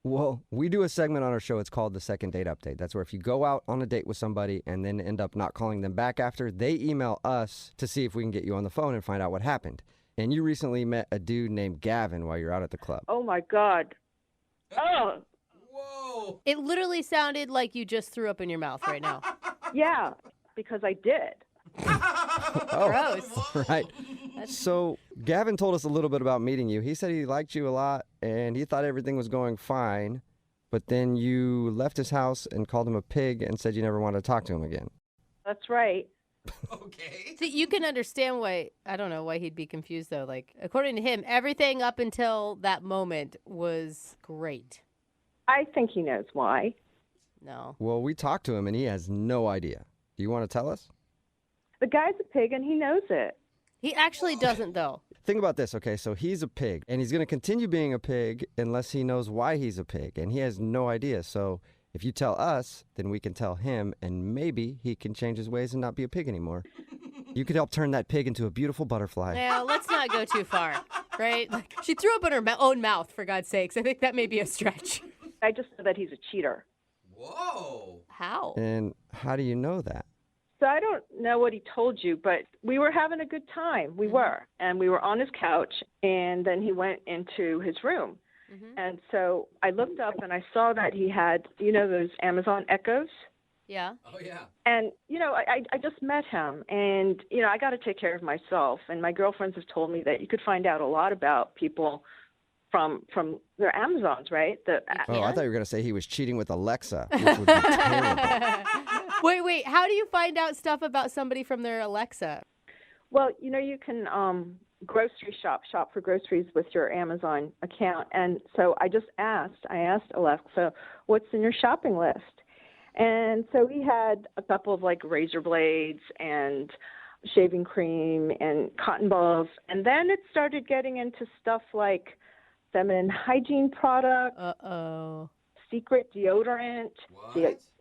Well, we do a segment on our show. It's called the Second Date Update. That's where if you go out on a date with somebody and then end up not calling them back after, they email us to see if we can get you on the phone and find out what happened. And you recently met a dude named Gavin while you're out at the club. Oh my God. Oh. Whoa. It literally sounded like you just threw up in your mouth right now. Yeah, because I did. Oh, Gross. right. So Gavin told us a little bit about meeting you. He said he liked you a lot and he thought everything was going fine. But then you left his house and called him a pig and said you never wanted to talk to him again. That's right. Okay. So you can understand why, I don't know why he'd be confused though. Like, according to him, everything up until that moment was great. I think he knows why. No. Well, we talked to him and he has no idea. Do you want to tell us? The guy's a pig and he knows it. He actually doesn't though. Think about this, okay? So he's a pig, and he's going to continue being a pig unless he knows why he's a pig, and he has no idea. So if you tell us, then we can tell him, and maybe he can change his ways and not be a pig anymore. You could help turn that pig into a beautiful butterfly. Now, let's not go too far, right? Like, she threw up in her own mouth, for God's sakes. I think that may be a stretch. I just know that he's a cheater. Whoa. How? And how do you know that? So I don't know what he told you, but we were having a good time. We were. And we were on his couch, and then he went into his room. And so I looked up, and I saw that he had, those Amazon Echoes. Yeah. Oh, yeah. And, I just met him, and, I got to take care of myself. And my girlfriends have told me that you could find out a lot about people from their Amazons, right? Oh, I thought you were going to say he was cheating with Alexa, which would be terrible. Wait. How do you find out stuff about somebody from their Alexa? Well, you can grocery shop for groceries with your Amazon account. And so I asked Alexa, what's in your shopping list? And so he had a couple of razor blades and shaving cream and cotton balls. And then it started getting into stuff like feminine hygiene products, secret deodorant,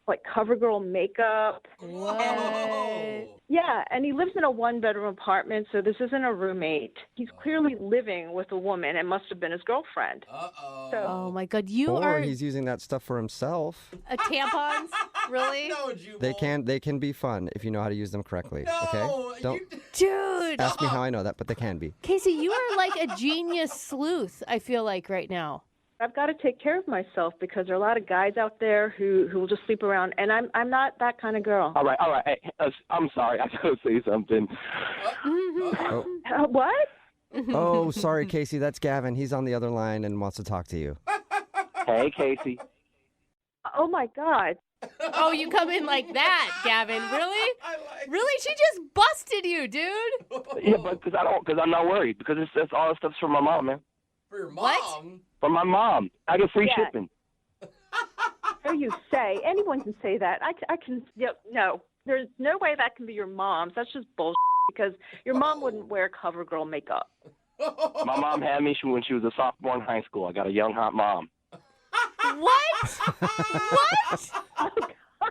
like CoverGirl makeup. What? Yeah, and he lives in a one-bedroom apartment, so this isn't a roommate. He's clearly living with a woman. It must have been his girlfriend. Oh my God, you or are he's using that stuff for himself. tampons? Really? No, Jubal. They can be fun if you know how to use them correctly. Okay? Don't Dude. ask me how I know that, but they can be. Casey, you are like a genius sleuth, I feel like, right now. I've got to take care of myself because there are a lot of guys out there who will just sleep around, and I'm not that kind of girl. All right. Hey, I'm sorry. I gotta say something. What? Oh, sorry, Casey. That's Gavin. He's on the other line and wants to talk to you. Hey, Casey. Oh, my God. Oh, you come in like that, Gavin. Really? Really? She just busted you, dude. Yeah, but because I'm not worried because it's all the stuff's from my mom, man. For your mom? What? From my mom. I get free shipping. So you say. Anyone can say that. I can. No, there's no way that can be your mom's. That's just bullshit because your mom wouldn't wear CoverGirl makeup. My mom had me when she was a sophomore in high school. I got a young, hot mom. What? What? Oh,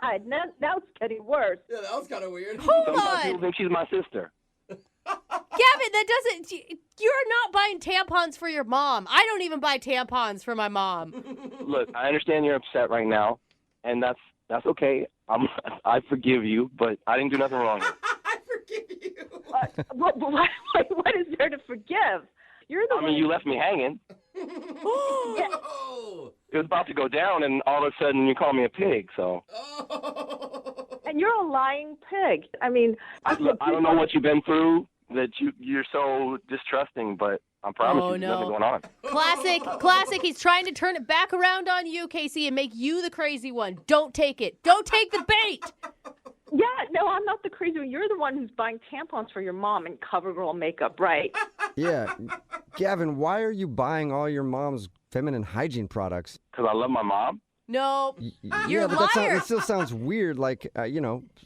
God. Now it's getting worse. Yeah, that was kind of weird. Hold Sometimes on. people think she's my sister. Gavin, that doesn't... You're not buying tampons for your mom. I don't even buy tampons for my mom. Look, I understand you're upset right now, and that's okay. I forgive you, but I didn't do nothing wrong here. What is there to forgive? You're the I mean, you left me hanging. It was about to go down, and all of a sudden you call me a pig, so. And you're a lying pig. I mean, Look, I don't know what you've been through that you're so distrusting, but I promise you there's nothing going on. Classic. He's trying to turn it back around on you, Casey, and make you the crazy one. Don't take it. Don't take the bait. Yeah, no, I'm not the crazy one. You're the one who's buying tampons for your mom and CoverGirl makeup, right? Yeah. Gavin, why are you buying all your mom's feminine hygiene products? Because I love my mom. No, you're yeah, a but liar. it still sounds weird. Like, a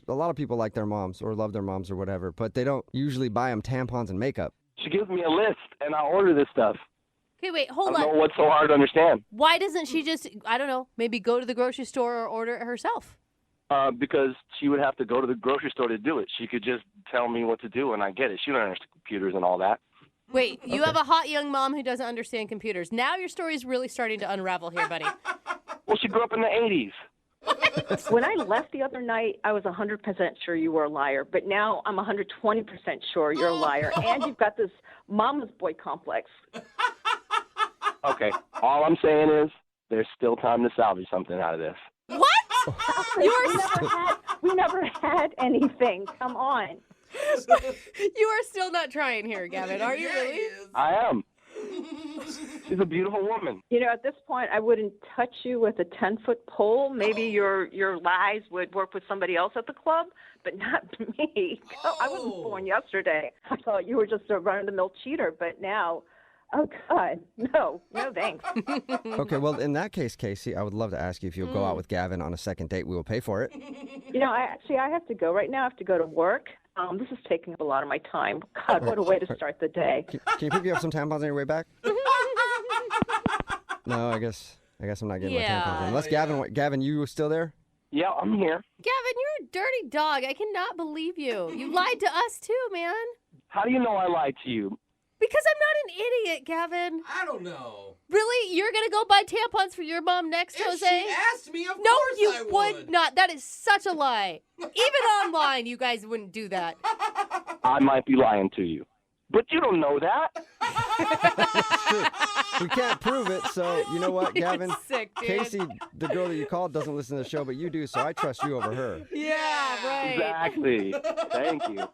lot of people like their moms or love their moms or whatever, but they don't usually buy them tampons and makeup. She gives me a list, and I order this stuff. Okay, wait, hold I don't on. know what's so hard to understand. Why doesn't she just, I don't know, maybe go to the grocery store or order it herself? Because she would have to go to the grocery store to do it. She could just tell me what to do, and I get it. She don't understand computers and all that. Wait, you have a hot young mom who doesn't understand computers. Now your story is really starting to unravel here, buddy. Well, she grew up in the 80s. When I left the other night, I was 100% sure you were a liar. But now I'm 120% sure you're a liar. And you've got this mama's boy complex. Okay, all I'm saying is there's still time to salvage something out of this. What? We never had anything. Come on. You are still not trying here, Gavin. Are you really? I am. She's a beautiful woman. You know, at this point, I wouldn't touch you with a 10-foot pole. Maybe your lies would work with somebody else at the club, but not me. I wasn't born yesterday. I thought you were just a run-of-the-mill cheater, but now, oh, God, no thanks. Okay, well, in that case, Casey, I would love to ask you if you'll go out with Gavin on a second date. We will pay for it. You know, I have to go right now. I have to go to work. This is taking up a lot of my time. God, what a way to start the day. Can you pick me up some tampons on your way back? No, I guess I'm not getting my tampons. Unless Gavin, you still there? Yeah, I'm here. Gavin, you're a dirty dog. I cannot believe you. You lied to us too, man. How do you know I lied to you? Because I'm not an idiot, Gavin. I don't know. Really? You're going to go buy tampons for your mom next, Jose? She asked me, of no, course you I would not. That is such a lie. Even online, you guys wouldn't do that. I might be lying to you. But you don't know that. We can't prove it, so you know what, Gavin? Sick, dude. Casey, the girl that you called, doesn't listen to the show, but you do, so I trust you over her. Yeah, right. Exactly. Thank you.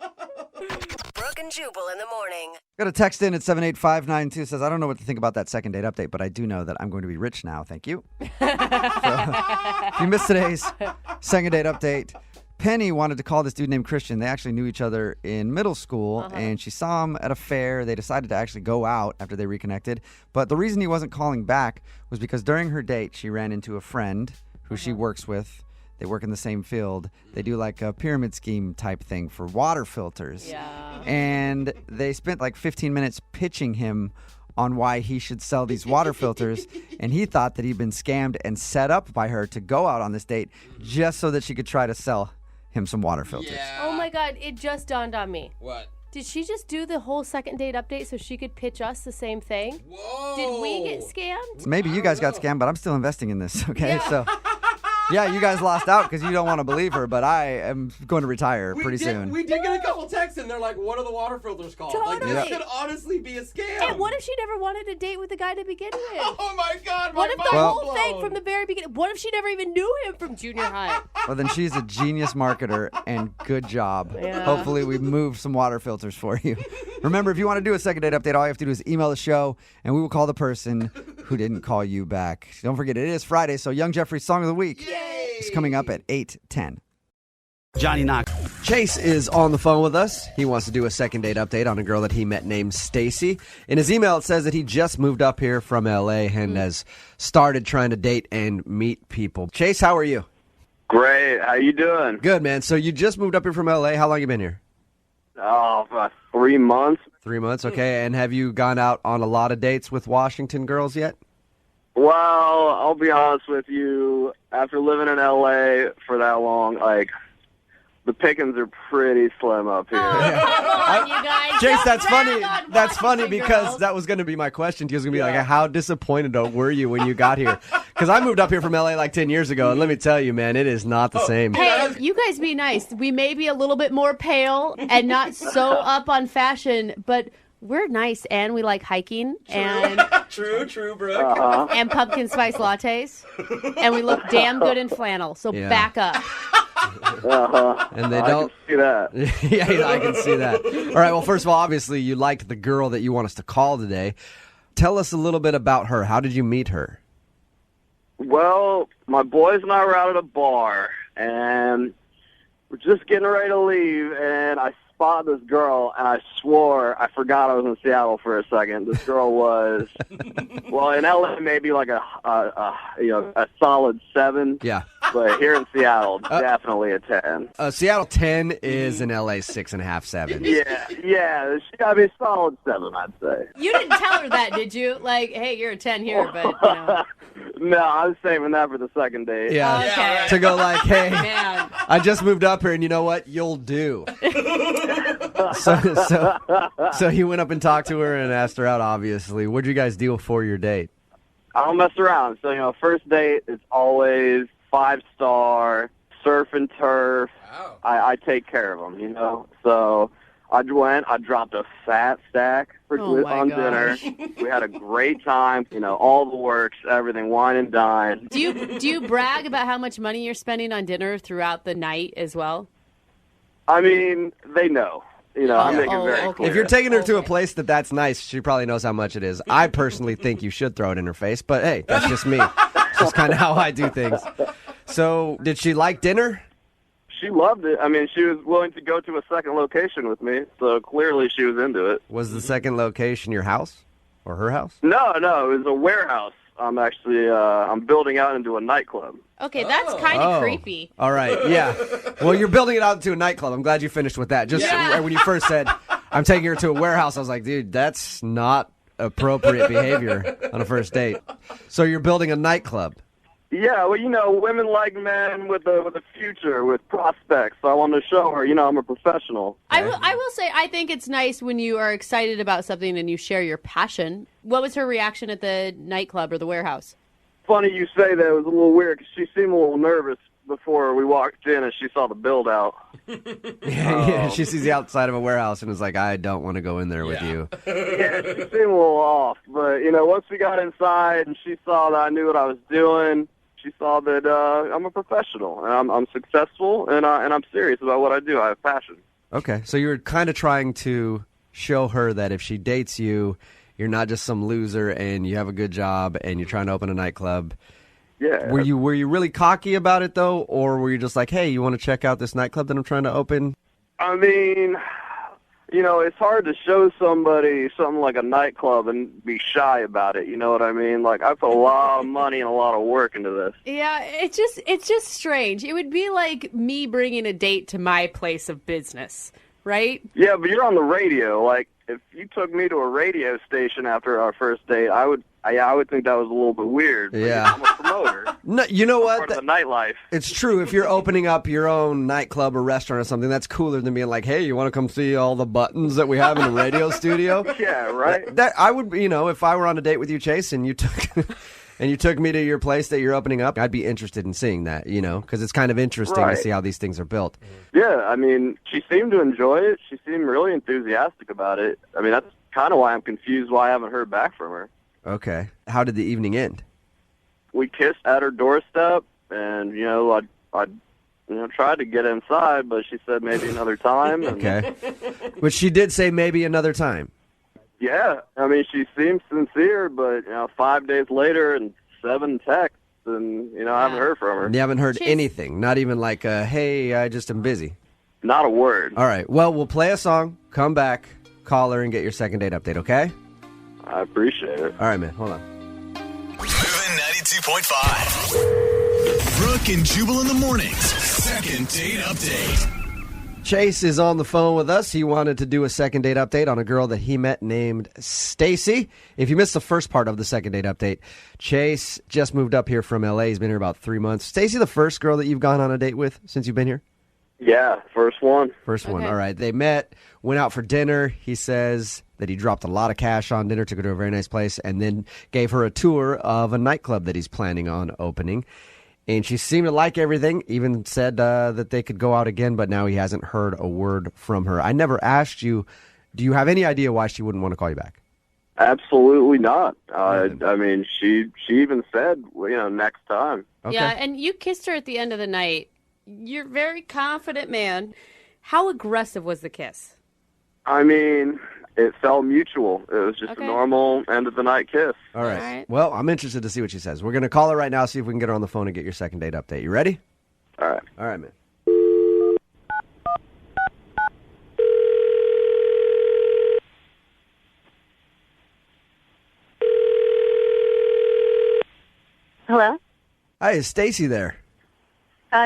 Brooke and Jubal in the morning. Got a text in at 78592 says, I don't know what to think about that second date update, but I do know that I'm going to be rich now. Thank you. So, if you missed today's second date update, Penny wanted to call this dude named Christian. They actually knew each other in middle school, and she saw him at a fair. They decided to actually go out after they reconnected. But the reason he wasn't calling back was because during her date, she ran into a friend who she works with. They work in the same field. They do like a pyramid scheme type thing for water filters. Yeah. And they spent like 15 minutes pitching him on why he should sell these water filters. And he thought that he'd been scammed and set up by her to go out on this date just so that she could try to sell him some water filters. Yeah. Oh my God, it just dawned on me. What? Did she just do the whole second date update so she could pitch us the same thing? Whoa. Did we get scammed? Maybe you guys got scammed, but I'm still investing in this, okay? So, yeah, you guys lost out because you don't want to believe her, but I am going to retire pretty soon. We did get a couple texts, and they're like, what are the water filters called? Like, Totally. this could honestly be a scam. And what if she never wanted to date with the guy to begin with? Oh, my God. What if the Well- whole thing from the very beginning? What if she never even knew him from junior high? Well, then she's a genius marketer, and good job. Yeah. Hopefully, we moved some water filters for you. Remember, if you want to do a second date update, all you have to do is email the show, and we will call the person who didn't call you back. Don't forget, it is Friday, so Young Jeffrey's Song of the Week is coming up at 8:10. Johnny Knox. Chase is on the phone with us. He wants to do a second date update on a girl that he met named Stacy. In his email, it says that he just moved up here from L.A. and has started trying to date and meet people. Chase, how are you? Great. How you doing? Good, man. So you just moved up here from L.A. How long you been here? Oh, about 3 months. 3 months, okay. And have you gone out on a lot of dates with Washington girls yet? Well, I'll be honest with you. After living in L.A. for that long, like, the pickings are pretty slim up here. Come on, you guys. Chase, Don't that's rag funny. on That's funny Washington because girls. that was going to be my question. He was going to be like, how disappointed were you when you got here? Because I moved up here from LA like 10 years ago, and let me tell you, man, it is not the same. Hey, you guys be nice. We may be a little bit more pale and not so up on fashion, but we're nice and we like hiking and True, Brooke. and pumpkin spice lattes, and we look damn good in flannel. So Yeah. back up. And they I don't. can see that. Yeah, I can see that. All right, well, first of all, obviously, you liked the girl that you want us to call today. Tell us a little bit about her. How did you meet her? Well, my boys and I were out at a bar, and we're just getting ready to leave, and I spotted this girl, and I swore I forgot I was in Seattle for a second. This girl was, well, in LA maybe like a solid 7. Yeah. But here in Seattle, definitely a 10. Seattle 10 is in LA 6.5, 7. Yeah. I mean, solid 7, I'd say. You didn't tell her that, did you? Like, hey, you're a 10 here, but, you know. No, I was saving that for the second date. Yeah. Okay. To go like, hey, Man. I just moved up here, and you know what? You'll do. So he went up and talked to her and asked her out, obviously. What'd you guys do for your date? I don't mess around. So, first date is always 5-star, surf and turf. Wow. I take care of them, So I went, I dropped a fat stack on dinner. We had a great time, all the works, everything, wine and dine. Do you brag about how much money you're spending on dinner throughout the night as well? I mean, they know. I make it very okay. clear. If you're taking her to a place that's nice, she probably knows how much it is. I personally think you should throw it in her face, but hey, that's just me. It's just kind of how I do things. So, did she like dinner? She loved it. I mean, she was willing to go to a second location with me, so clearly she was into it. Was the second location your house or her house? No, it was a warehouse. I'm building out into a nightclub. Okay, that's kind of creepy. All right, yeah. Well, you're building it out to a nightclub. I'm glad you finished with that. Just when you first said, I'm taking her to a warehouse, I was like, dude, that's not appropriate behavior on a first date. So you're building a nightclub. Yeah, well, women like men with a future, with prospects. So I wanted to show her, I'm a professional. I will say, I think it's nice when you are excited about something and you share your passion. What was her reaction at the nightclub or the warehouse? Funny you say that. It was a little weird because she seemed a little nervous before we walked in and she saw the build out. Yeah, she sees the outside of a warehouse and is like, I don't want to go in there with you. Yeah, she seemed a little off. But, once we got inside and she saw that I knew what I was doing, she saw that I'm a professional and I'm successful and I'm serious about what I do. I have passion. Okay, so you were kind of trying to show her that if she dates you, you're not just some loser and you have a good job and you're trying to open a nightclub. Yeah. Were you really cocky about it though, or were you just like, hey, you want to check out this nightclub that I'm trying to open? I mean, it's hard to show somebody something like a nightclub and be shy about it. You know what I mean? Like, I put a lot of money and a lot of work into this. Yeah, it's just strange. It would be like me bringing a date to my place of business, right? Yeah, but you're on the radio. Like, if you took me to a radio station after our first date, I would think that was a little bit weird. But Yeah. I'm a promoter. No, you know what? Part of the nightlife. It's true. If you're opening up your own nightclub or restaurant or something, that's cooler than being like, hey, you want to come see all the buttons that we have in the radio studio? Yeah, right. That I would, if I were on a date with you, Chase, and you took me to your place that you're opening up, I'd be interested in seeing that, because it's kind of interesting to Right. see how these things are built. Yeah, I mean, she seemed to enjoy it. She seemed really enthusiastic about it. I mean, that's kind of why I'm confused why I haven't heard back from her. Okay. How did the evening end? We kissed at her doorstep, and I tried to get inside, but she said maybe another time. And, Okay. But she did say maybe another time. Yeah, I mean, she seemed sincere, but 5 days later and 7 texts, and I haven't heard from her. You haven't heard anything, not even like, hey, I just am busy. Not a word. All right. Well, we'll play a song, come back, call her, and get your second date update, okay? I appreciate it. All right, man. Hold on. Moving 92.5. Brooke and Jubal in the mornings. Second date update. Chase is on the phone with us. He wanted to do a second date update on a girl that he met named Stacy. If you missed the first part of the second date update, Chase just moved up here from LA. He's been here about 3 months. Stacy, the first girl that you've gone on a date with since you've been here? Yeah, first one. First one. Okay. All right. They met, went out for dinner. He says that he dropped a lot of cash on dinner, took her to a very nice place, and then gave her a tour of a nightclub that he's planning on opening. And she seemed to like everything, even said that they could go out again, but now he hasn't heard a word from her. I never asked you, do you have any idea why she wouldn't want to call you back? Absolutely not. I mean, she even said, next time. Okay. Yeah, and you kissed her at the end of the night. You're a very confident man. How aggressive was the kiss? I mean, it felt mutual. It was just Okay. a normal end of the night kiss. All right. Well, I'm interested to see what she says. We're going to call her right now, see if we can get her on the phone and get your second date update. You ready? All right. All right, man. Hello? Hi, is Stacy there?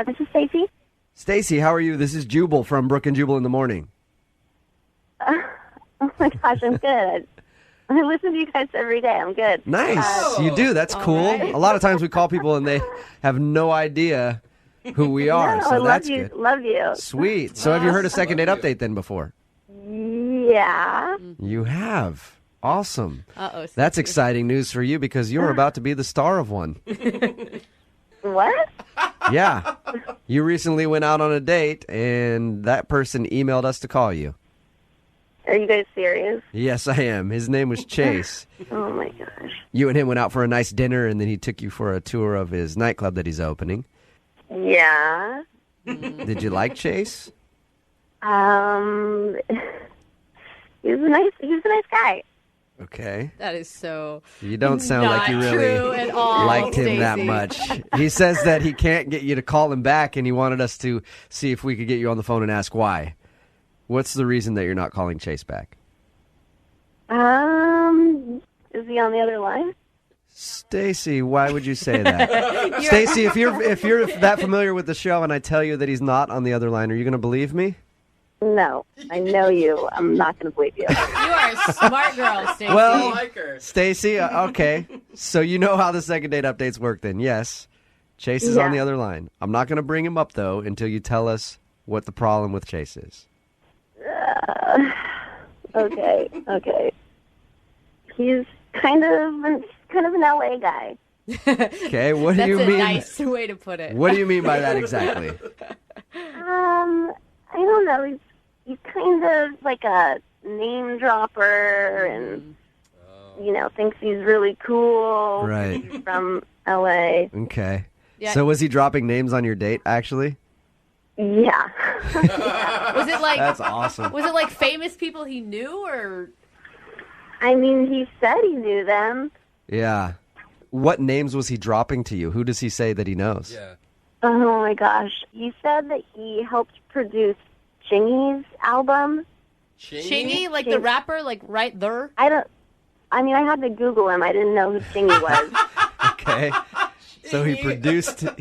This is Stacy. Stacy, how are you? This is Jubal from Brooke and Jubal in the morning. Oh my gosh, I'm good. I listen to you guys every day. I'm good. Nice. You do. That's cool. right. A lot of times we call people and they have no idea who we are. No, so I love that's you. good. Love you. Sweet. So have you heard a second date update then before? Yeah. You have. Awesome. Uh-oh. That's exciting news for you because you're about to be the star of one. What? Yeah. You recently went out on a date and that person emailed us to call you. Are you guys serious? Yes, I am. His name was Chase. Oh my gosh. You and him went out for a nice dinner and then he took you for a tour of his nightclub that he's opening. Yeah. Did you like Chase? He was a nice guy. Okay. That is so You don't sound like you not really true at all, liked him that Stacey. much. He says that he can't get you to call him back, and he wanted us to see if we could get you on the phone and ask why. What's the reason that you're not calling Chase back? Is he on the other line? Stacy, why would you say that? Stacy, if you're that familiar with the show and I tell you that he's not on the other line, are you going to believe me? No. I know you. I'm not going to believe you. You are a smart girl, Stacey. Well, Stacy, okay. So you know how the second date updates work then. Yes. Chase is on Yeah. the other line. I'm not going to bring him up, though, until you tell us what the problem with Chase is. Okay. He's kind of an LA guy. Okay, what do That's you a mean? nice way to put it. What do you mean by that exactly? I don't know. He's kind of like a name dropper and, thinks he's really cool. Right. He's from LA. Okay. Yeah. So was he dropping names on your date, actually? Yeah. Was it like That's awesome. Was it like famous people he knew or I mean, he said he knew them. Yeah. What names was he dropping to you? Who does he say that he knows? Yeah. Oh my gosh. He said that he helped produce Chingy's album. Chingy, like the rapper, like right there? I had to Google him. I didn't know who Chingy was. Okay. So he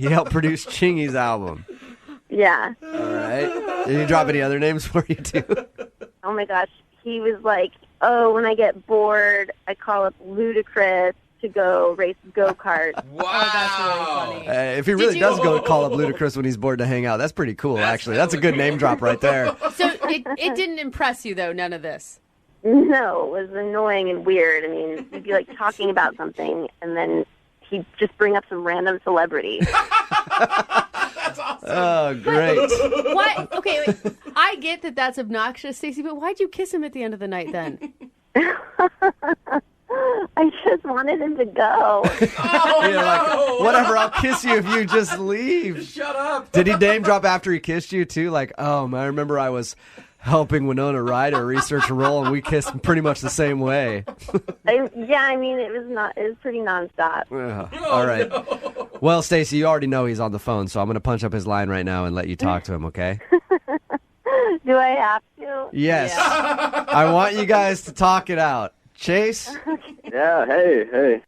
helped produce Chingy's album. Yeah. All right. Did he drop any other names for you too? Oh my gosh. He was like, oh, when I get bored, I call up Ludacris to go race go-kart. Wow. Oh, that's really funny. If he really does go call up Ludacris when he's bored to hang out, that's pretty cool, actually. That's a good name drop right there. So it didn't impress you, though, none of this? No, it was annoying and weird. I mean, he'd be like talking about something, and then he'd just bring up some random celebrity. That's awesome. Oh, great. Why? Okay, wait. I get that that's obnoxious, Stacey, but why'd you kiss him at the end of the night then? I just wanted him to go. Oh, You're like, whatever, I'll kiss you if you just leave. Shut up. Did he name drop after he kissed you, too? Like, I remember I was helping Winona Ryder research a role, and we kissed pretty much the same way. It was pretty nonstop. All right. No. Well, Stacey, you already know he's on the phone, so I'm going to punch up his line right now and let you talk to him, okay? Do I have to? Yes. Yeah. I want you guys to talk it out. Chase? Yeah, hey.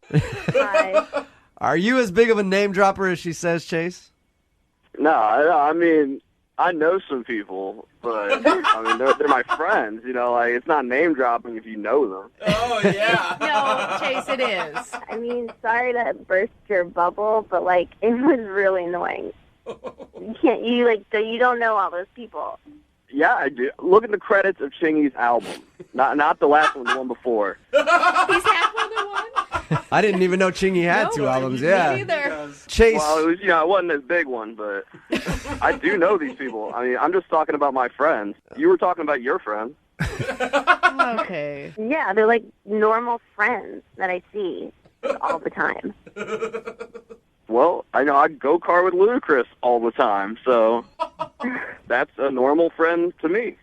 Hi. Are you as big of a name dropper as she says, Chase? No, I mean, I know some people, but I mean, they're my friends. Like it's not name dropping if you know them. Oh yeah. No, Chase, it is. I mean, sorry to burst your bubble, but like it was really annoying. You don't know all those people. Yeah, I do. Look at the credits of Chingy's album. Not the last one, the one before. He's had more than one? I didn't even know Chingy had two albums. Yeah. Me either. Chase. Well, it wasn't this big one, but I do know these people. I mean, I'm just talking about my friends. You were talking about your friends. Okay. Yeah, they're like normal friends that I see all the time. Well, I know I go-kart with Ludacris all the time, so that's a normal friend to me.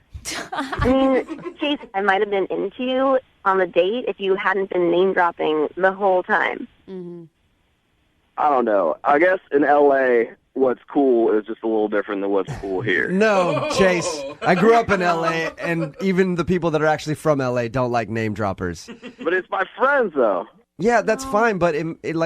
I mean, Chase, I might have been into you on the date if you hadn't been name-dropping the whole time. Mm-hmm. I don't know. I guess in L.A., what's cool is just a little different than what's cool here. No, Chase. I grew up in L.A., and even the people that are actually from L.A. don't like name droppers. But it's my friends, though. Yeah, that's fine, but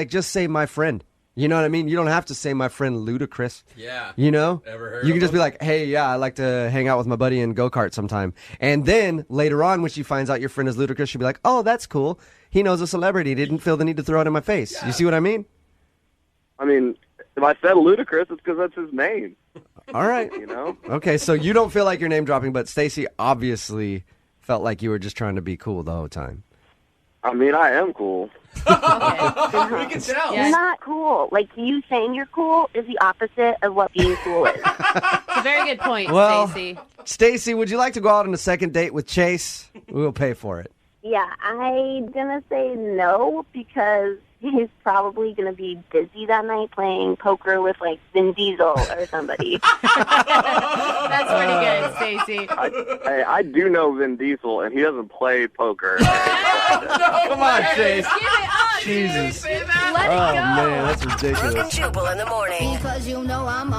just say my friend. You know what I mean? You don't have to say my friend Ludacris. Yeah. You know? Ever heard you of can just him? be like, hey, yeah, I like to hang out with my buddy in go-kart sometime. And then later on, when she finds out your friend is Ludacris, she'll be like, oh, that's cool. He knows a celebrity. Didn't feel the need to throw it in my face. Yeah. You see what I mean? I mean, if I said Ludacris, it's because that's his name. All right. You know? Okay, so you don't feel like you're name dropping, but Stacy obviously felt like you were just trying to be cool the whole time. I mean, I am cool. We can tell. You're not cool. Like, you saying you're cool is the opposite of what being cool is. It's a very good point, Well, Stacy. Stacy, would you like to go out on a second date with Chase? We'll pay for it. Yeah, I'm going to say no because he's probably going to be busy that night playing poker with, like, Vin Diesel or somebody. That's pretty good, Stacy. I do know Vin Diesel, and he doesn't play poker. Come on, Chase. Give it up. Jesus. Let it Oh, go. man, that's Brooke ridiculous. and Jubal in the morning. Because you know I'm